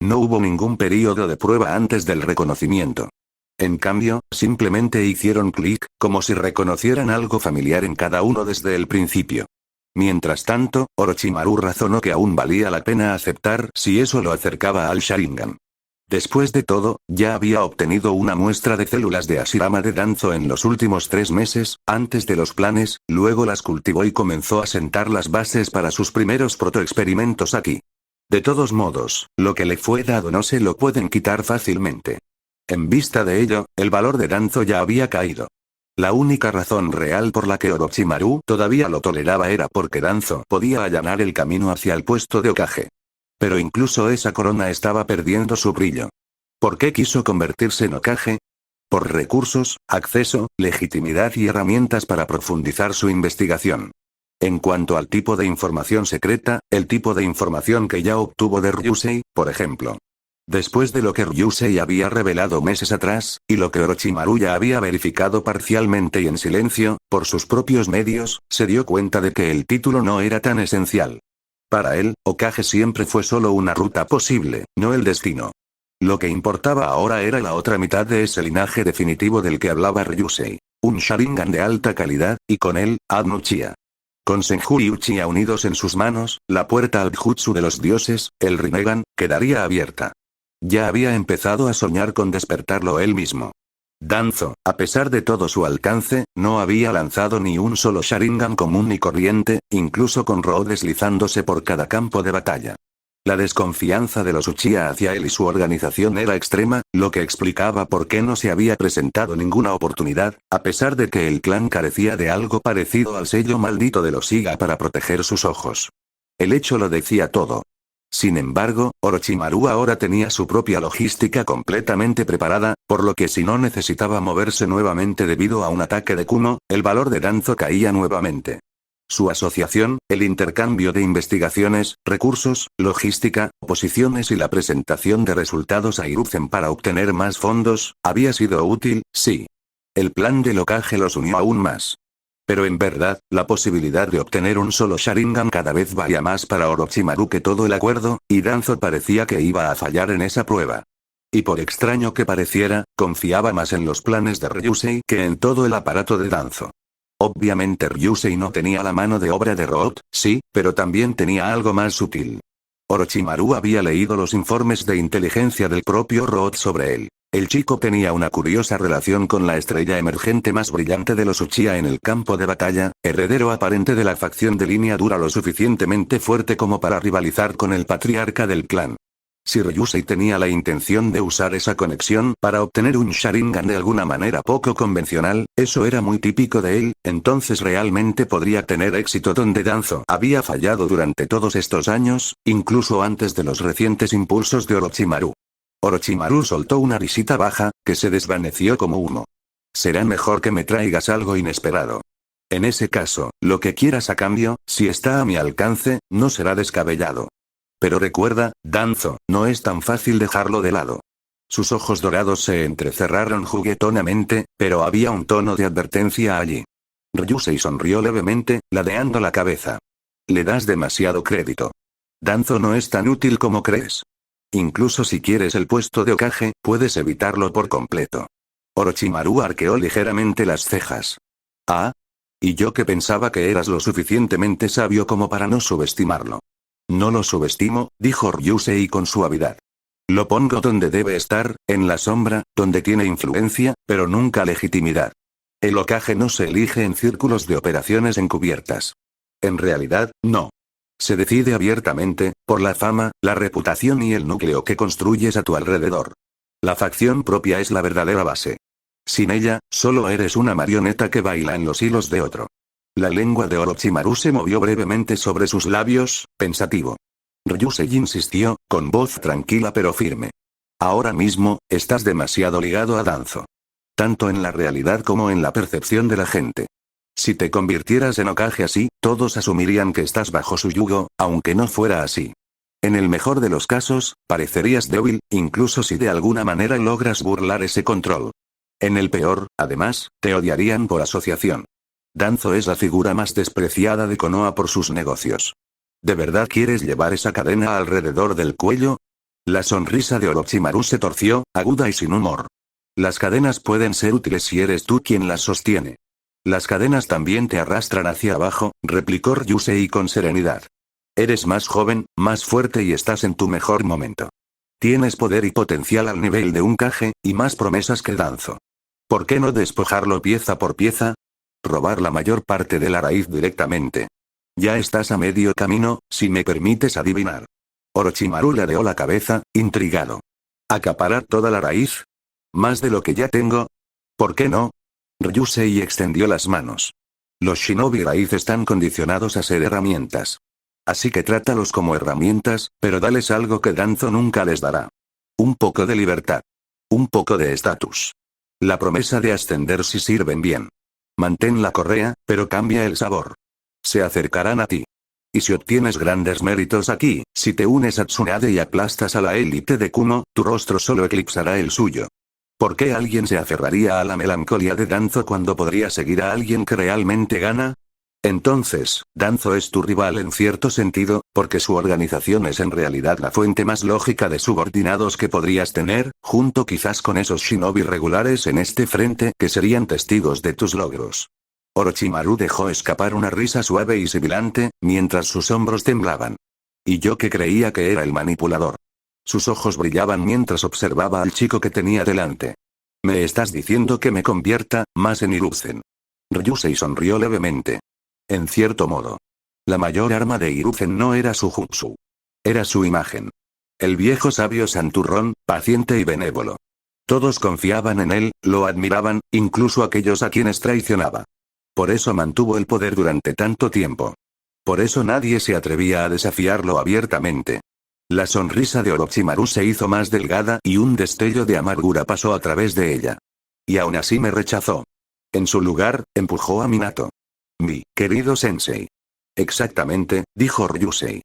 No hubo ningún período de prueba antes del reconocimiento. En cambio, simplemente hicieron clic, como si reconocieran algo familiar en cada uno desde el principio. Mientras tanto, Orochimaru razonó que aún valía la pena aceptar si eso lo acercaba al Sharingan. Después de todo, ya había obtenido una muestra de células de Hashirama de Danzo en los últimos 3 meses, antes de los planes, luego las cultivó y comenzó a sentar las bases para sus primeros protoexperimentos aquí. De todos modos, lo que le fue dado no se lo pueden quitar fácilmente. En vista de ello, el valor de Danzo ya había caído. La única razón real por la que Orochimaru todavía lo toleraba era porque Danzo podía allanar el camino hacia el puesto de Hokage. Pero incluso esa corona estaba perdiendo su brillo. ¿Por qué quiso convertirse en Hokage? Por recursos, acceso, legitimidad y herramientas para profundizar su investigación. En cuanto al tipo de información secreta, el tipo de información que ya obtuvo de Ryusei, por ejemplo. Después de lo que Ryusei había revelado meses atrás, y lo que Orochimaru ya había verificado parcialmente y en silencio, por sus propios medios, se dio cuenta de que el título no era tan esencial. Para él, Hokage siempre fue solo una ruta posible, no el destino. Lo que importaba ahora era la otra mitad de ese linaje definitivo del que hablaba Ryusei. Un Sharingan de alta calidad, y con él, Adno Uchiha. Con Senju y Uchiha unidos en sus manos, la puerta al Jutsu de los dioses, el Rinnegan, quedaría abierta. Ya había empezado a soñar con despertarlo él mismo. Danzo, a pesar de todo su alcance, no había lanzado ni un solo Sharingan común y corriente, incluso con Ryo deslizándose por cada campo de batalla. La desconfianza de los Uchiha hacia él y su organización era extrema, lo que explicaba por qué no se había presentado ninguna oportunidad, a pesar de que el clan carecía de algo parecido al sello maldito de los Iga para proteger sus ojos. El hecho lo decía todo. Sin embargo, Orochimaru ahora tenía su propia logística completamente preparada, por lo que si no necesitaba moverse nuevamente debido a un ataque de Kumo, el valor de Danzo caía nuevamente. Su asociación, el intercambio de investigaciones, recursos, logística, oposiciones y la presentación de resultados a Hiruzen para obtener más fondos, había sido útil, sí. El plan del Hokage los unió aún más. Pero en verdad, la posibilidad de obtener un solo Sharingan cada vez valía más para Orochimaru que todo el acuerdo, y Danzo parecía que iba a fallar en esa prueba. Y por extraño que pareciera, confiaba más en los planes de Ryusei que en todo el aparato de Danzo. Obviamente Ryusei no tenía la mano de obra de Root, sí, pero también tenía algo más sutil. Orochimaru había leído los informes de inteligencia del propio Root sobre él. El chico tenía una curiosa relación con la estrella emergente más brillante de los Uchiha en el campo de batalla, heredero aparente de la facción de línea dura lo suficientemente fuerte como para rivalizar con el patriarca del clan. Si Ryusei tenía la intención de usar esa conexión para obtener un Sharingan de alguna manera poco convencional, eso era muy típico de él, entonces realmente podría tener éxito donde Danzo había fallado durante todos estos años, incluso antes de los recientes impulsos de Orochimaru. Orochimaru soltó una risita baja, que se desvaneció como humo. Será mejor que me traigas algo inesperado. En ese caso, lo que quieras a cambio, si está a mi alcance, no será descabellado. Pero recuerda, Danzo, no es tan fácil dejarlo de lado. Sus ojos dorados se entrecerraron juguetonamente, pero había un tono de advertencia allí. Ryusei sonrió levemente, ladeando la cabeza. Le das demasiado crédito. Danzo no es tan útil como crees. Incluso si quieres el puesto de Hokage, puedes evitarlo por completo. Orochimaru arqueó ligeramente las cejas. Ah. Y yo que pensaba que eras lo suficientemente sabio como para no subestimarlo. No lo subestimo, dijo Ryusei con suavidad. Lo pongo donde debe estar, en la sombra, donde tiene influencia, pero nunca legitimidad. El Hokage no se elige en círculos de operaciones encubiertas. En realidad, no. Se decide abiertamente, por la fama, la reputación y el núcleo que construyes a tu alrededor. La facción propia es la verdadera base. Sin ella, solo eres una marioneta que baila en los hilos de otro. La lengua de Orochimaru se movió brevemente sobre sus labios, pensativo. Ryusei insistió, con voz tranquila pero firme. Ahora mismo, estás demasiado ligado a Danzo. Tanto en la realidad como en la percepción de la gente. Si te convirtieras en Hokage así, todos asumirían que estás bajo su yugo, aunque no fuera así. En el mejor de los casos, parecerías débil, incluso si de alguna manera logras burlar ese control. En el peor, además, te odiarían por asociación. Danzo es la figura más despreciada de Konoha por sus negocios. ¿De verdad quieres llevar esa cadena alrededor del cuello? La sonrisa de Orochimaru se torció, aguda y sin humor. Las cadenas pueden ser útiles si eres tú quien las sostiene. Las cadenas también te arrastran hacia abajo, replicó Ryusei con serenidad. Eres más joven, más fuerte y estás en tu mejor momento. Tienes poder y potencial al nivel de un Kage, y más promesas que Danzo. ¿Por qué no despojarlo pieza por pieza? Robar la mayor parte de la raíz directamente. Ya estás a medio camino, si me permites adivinar. Orochimaru ladeó la cabeza, intrigado. ¿Acaparar toda la raíz? ¿Más de lo que ya tengo? ¿Por qué no? Ryusei extendió las manos. Los shinobi raíz están condicionados a ser herramientas. Así que trátalos como herramientas, pero dales algo que Danzo nunca les dará. Un poco de libertad. Un poco de estatus. La promesa de ascender si sirven bien. Mantén la correa, pero cambia el sabor. Se acercarán a ti. Y si obtienes grandes méritos aquí, si te unes a Tsunade y aplastas a la élite de Kumo, tu rostro solo eclipsará el suyo. ¿Por qué alguien se aferraría a la melancolía de Danzo cuando podría seguir a alguien que realmente gana? Entonces, Danzo es tu rival en cierto sentido, porque su organización es en realidad la fuente más lógica de subordinados que podrías tener, junto quizás con esos shinobi regulares en este frente que serían testigos de tus logros. Orochimaru dejó escapar una risa suave y sibilante, mientras sus hombros temblaban. Y yo que creía que era el manipulador. Sus ojos brillaban mientras observaba al chico que tenía delante. ¿Me estás diciendo que me convierta más en Hiruzen? Ryusei sonrió levemente. En cierto modo. La mayor arma de Hiruzen no era su jutsu. Era su imagen. El viejo sabio santurrón, paciente y benévolo. Todos confiaban en él, lo admiraban, incluso aquellos a quienes traicionaba. Por eso mantuvo el poder durante tanto tiempo. Por eso nadie se atrevía a desafiarlo abiertamente. La sonrisa de Orochimaru se hizo más delgada y un destello de amargura pasó a través de ella. Y aún así me rechazó. En su lugar, empujó a Minato. Mi querido sensei. Exactamente, dijo Ryusei.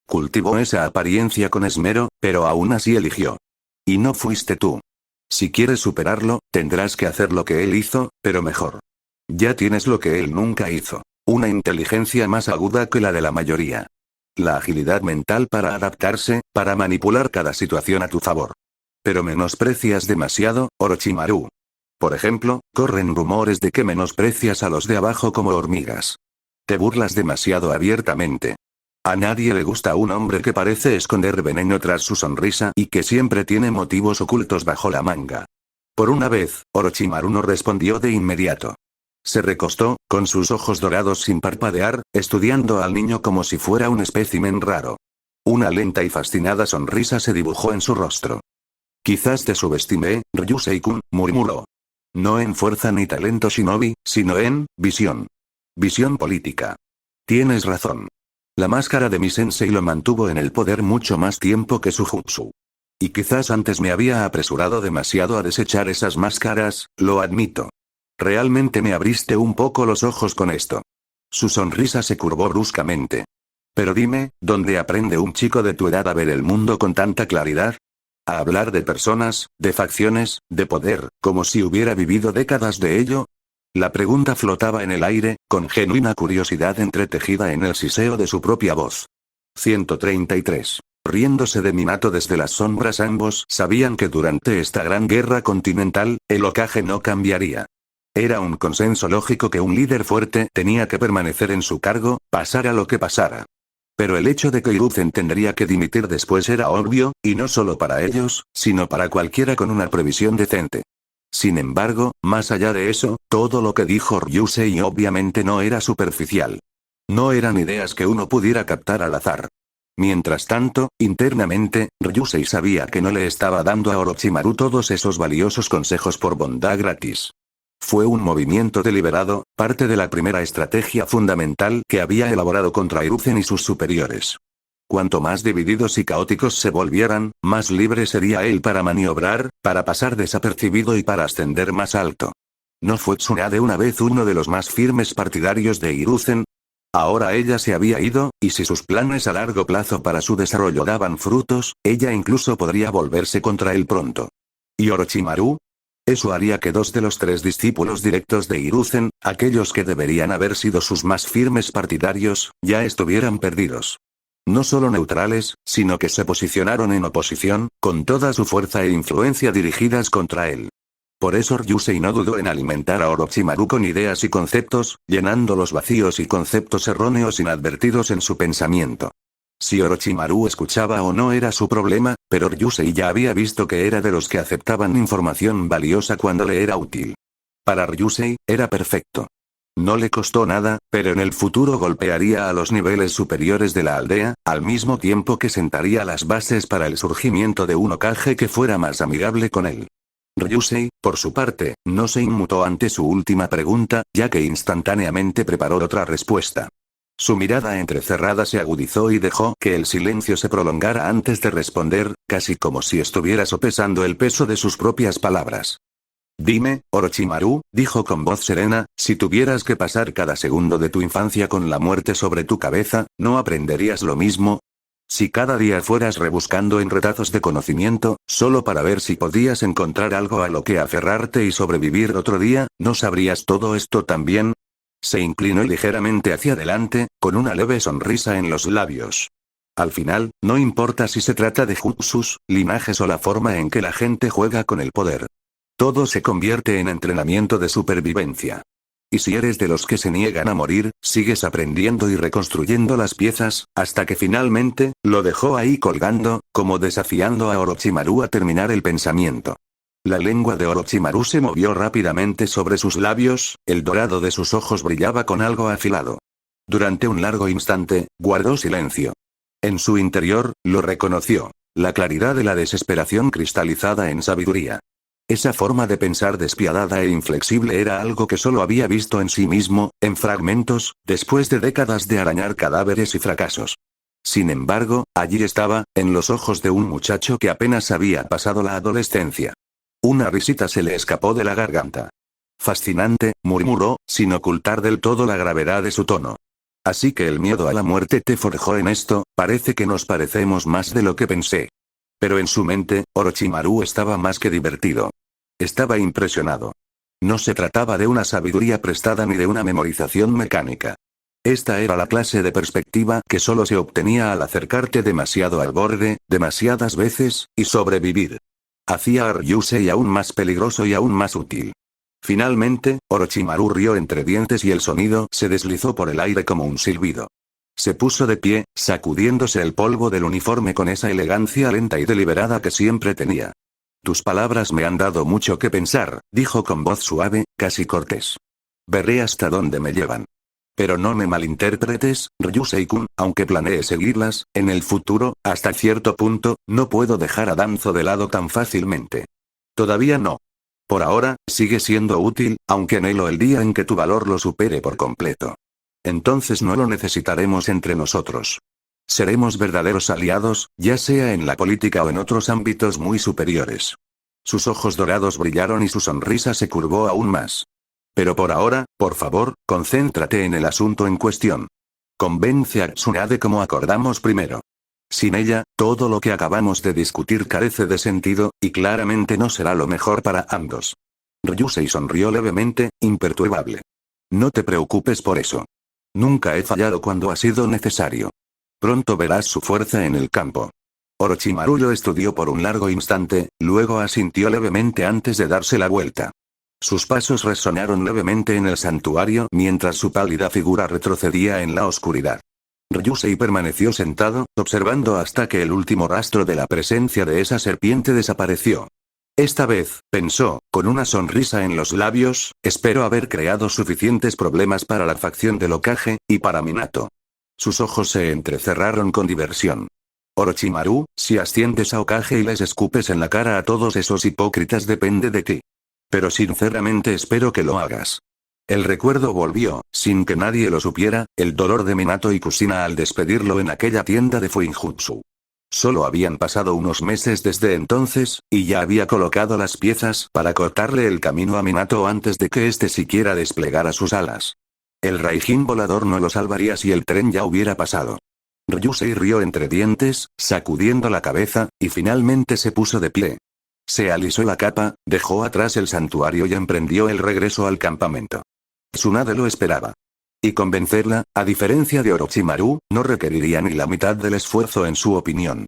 Cultivó esa apariencia con esmero, pero aún así eligió. Y no fuiste tú. Si quieres superarlo, tendrás que hacer lo que él hizo, pero mejor. Ya tienes lo que él nunca hizo. Una inteligencia más aguda que la de la mayoría. La agilidad mental para adaptarse, para manipular cada situación a tu favor. Pero menosprecias demasiado, Orochimaru. Por ejemplo, corren rumores de que menosprecias a los de abajo como hormigas. Te burlas demasiado abiertamente. A nadie le gusta un hombre que parece esconder veneno tras su sonrisa y que siempre tiene motivos ocultos bajo la manga. Por una vez, Orochimaru no respondió de inmediato. Se recostó, con sus ojos dorados sin parpadear, estudiando al niño como si fuera un espécimen raro. Una lenta y fascinada sonrisa se dibujó en su rostro. Quizás te subestimé, Ryusei-kun, murmuró. No en fuerza ni talento shinobi, sino en visión. Visión política. Tienes razón. La máscara de mi sensei lo mantuvo en el poder mucho más tiempo que su jutsu. Y quizás antes me había apresurado demasiado a desechar esas máscaras, lo admito. Realmente me abriste un poco los ojos con esto. Su sonrisa se curvó bruscamente. Pero dime, ¿dónde aprende un chico de tu edad a ver el mundo con tanta claridad? A hablar de personas, de facciones, de poder, como si hubiera vivido décadas de ello. La pregunta flotaba en el aire, con genuina curiosidad entretejida en el siseo de su propia voz. 133. Riéndose de Minato desde las sombras, ambos sabían que durante esta gran guerra continental, el Hokage no cambiaría. Era un consenso lógico que un líder fuerte tenía que permanecer en su cargo, pasara lo que pasara. Pero el hecho de que Hiruzen tendría que dimitir después era obvio, y no solo para ellos, sino para cualquiera con una previsión decente. Sin embargo, más allá de eso, todo lo que dijo Ryusei obviamente no era superficial. No eran ideas que uno pudiera captar al azar. Mientras tanto, internamente, Ryusei sabía que no le estaba dando a Orochimaru todos esos valiosos consejos por bondad gratis. Fue un movimiento deliberado, parte de la primera estrategia fundamental que había elaborado contra Hiruzen y sus superiores. Cuanto más divididos y caóticos se volvieran, más libre sería él para maniobrar, para pasar desapercibido y para ascender más alto. ¿No fue Tsunade una vez uno de los más firmes partidarios de Hiruzen? Ahora ella se había ido, y si sus planes a largo plazo para su desarrollo daban frutos, ella incluso podría volverse contra él pronto. ¿Y Orochimaru? Eso haría que 2 de los 3 discípulos directos de Hiruzen, aquellos que deberían haber sido sus más firmes partidarios, ya estuvieran perdidos. No solo neutrales, sino que se posicionaron en oposición, con toda su fuerza e influencia dirigidas contra él. Por eso Ryusei no dudó en alimentar a Orochimaru con ideas y conceptos, llenando los vacíos y conceptos erróneos inadvertidos en su pensamiento. Si Orochimaru escuchaba o no era su problema, Pero Ryusei ya había visto que era de los que aceptaban información valiosa cuando le era útil. Para Ryusei, era perfecto. No le costó nada, pero en el futuro golpearía a los niveles superiores de la aldea, al mismo tiempo que sentaría las bases para el surgimiento de un Hokage que fuera más amigable con él. Ryusei, por su parte, no se inmutó ante su última pregunta, ya que instantáneamente preparó otra respuesta. Su mirada entrecerrada se agudizó y dejó que el silencio se prolongara antes de responder, casi como si estuviera sopesando el peso de sus propias palabras. Dime, Orochimaru, dijo con voz serena, si tuvieras que pasar cada segundo de tu infancia con la muerte sobre tu cabeza, ¿no aprenderías lo mismo? Si cada día fueras rebuscando en retazos de conocimiento, solo para ver si podías encontrar algo a lo que aferrarte y sobrevivir otro día, ¿no sabrías todo esto también? Se inclinó ligeramente hacia adelante, con una leve sonrisa en los labios. Al final, no importa si se trata de jutsus, linajes o la forma en que la gente juega con el poder. Todo se convierte en entrenamiento de supervivencia. Y si eres de los que se niegan a morir, sigues aprendiendo y reconstruyendo las piezas, hasta que finalmente, lo dejó ahí colgando, como desafiando a Orochimaru a terminar el pensamiento. La lengua de Orochimaru se movió rápidamente sobre sus labios, el dorado de sus ojos brillaba con algo afilado. Durante un largo instante, guardó silencio. En su interior, lo reconoció. La claridad de la desesperación cristalizada en sabiduría. Esa forma de pensar despiadada e inflexible era algo que solo había visto en sí mismo, en fragmentos, después de décadas de arañar cadáveres y fracasos. Sin embargo, allí estaba, en los ojos de un muchacho que apenas había pasado la adolescencia. Una risita se le escapó de la garganta. Fascinante, murmuró, sin ocultar del todo la gravedad de su tono. Así que el miedo a la muerte te forjó en esto, parece que nos parecemos más de lo que pensé. Pero en su mente, Orochimaru estaba más que divertido. Estaba impresionado. No se trataba de una sabiduría prestada ni de una memorización mecánica. Esta era la clase de perspectiva que solo se obtenía al acercarte demasiado al borde, demasiadas veces, y sobrevivir. Hacía a Ryusei aún más peligroso y aún más útil. Finalmente, Orochimaru rió entre dientes y el sonido se deslizó por el aire como un silbido. Se puso de pie, sacudiéndose el polvo del uniforme con esa elegancia lenta y deliberada que siempre tenía. Tus palabras me han dado mucho que pensar, dijo con voz suave, casi cortés. Veré hasta dónde me llevan. Pero no me malinterpretes, Ryusei-kun, aunque planee seguirlas, en el futuro, hasta cierto punto, no puedo dejar a Danzo de lado tan fácilmente. Todavía no. Por ahora, sigue siendo útil, aunque anhelo el día en que tu valor lo supere por completo. Entonces no lo necesitaremos entre nosotros. Seremos verdaderos aliados, ya sea en la política o en otros ámbitos muy superiores. Sus ojos dorados brillaron y su sonrisa se curvó aún más. Pero por ahora, por favor, concéntrate en el asunto en cuestión. Convence a Tsunade como acordamos primero. Sin ella, todo lo que acabamos de discutir carece de sentido, y claramente no será lo mejor para ambos. Ryusei sonrió levemente, imperturbable. No te preocupes por eso. Nunca he fallado cuando ha sido necesario. Pronto verás su fuerza en el campo. Orochimaru lo estudió por un largo instante, luego asintió levemente antes de darse la vuelta. Sus pasos resonaron levemente en el santuario mientras su pálida figura retrocedía en la oscuridad. Ryusei permaneció sentado, observando hasta que el último rastro de la presencia de esa serpiente desapareció. Esta vez, pensó, con una sonrisa en los labios, espero haber creado suficientes problemas para la facción del Hokage, y para Minato. Sus ojos se entrecerraron con diversión. Orochimaru, si asciendes a Hokage y les escupes en la cara a todos esos hipócritas depende de ti. Pero sinceramente espero que lo hagas. El recuerdo volvió, sin que nadie lo supiera, el dolor de Minato y Kushina al despedirlo en aquella tienda de Fuinjutsu. Solo habían pasado unos meses desde entonces, y ya había colocado las piezas para cortarle el camino a Minato antes de que éste siquiera desplegara sus alas. El Raijin volador no lo salvaría si el tren ya hubiera pasado. Ryusei rió entre dientes, sacudiendo la cabeza, y finalmente se puso de pie. Se alisó la capa, dejó atrás el santuario y emprendió el regreso al campamento. Tsunade lo esperaba. Y convencerla, a diferencia de Orochimaru, no requeriría ni la mitad del esfuerzo en su opinión.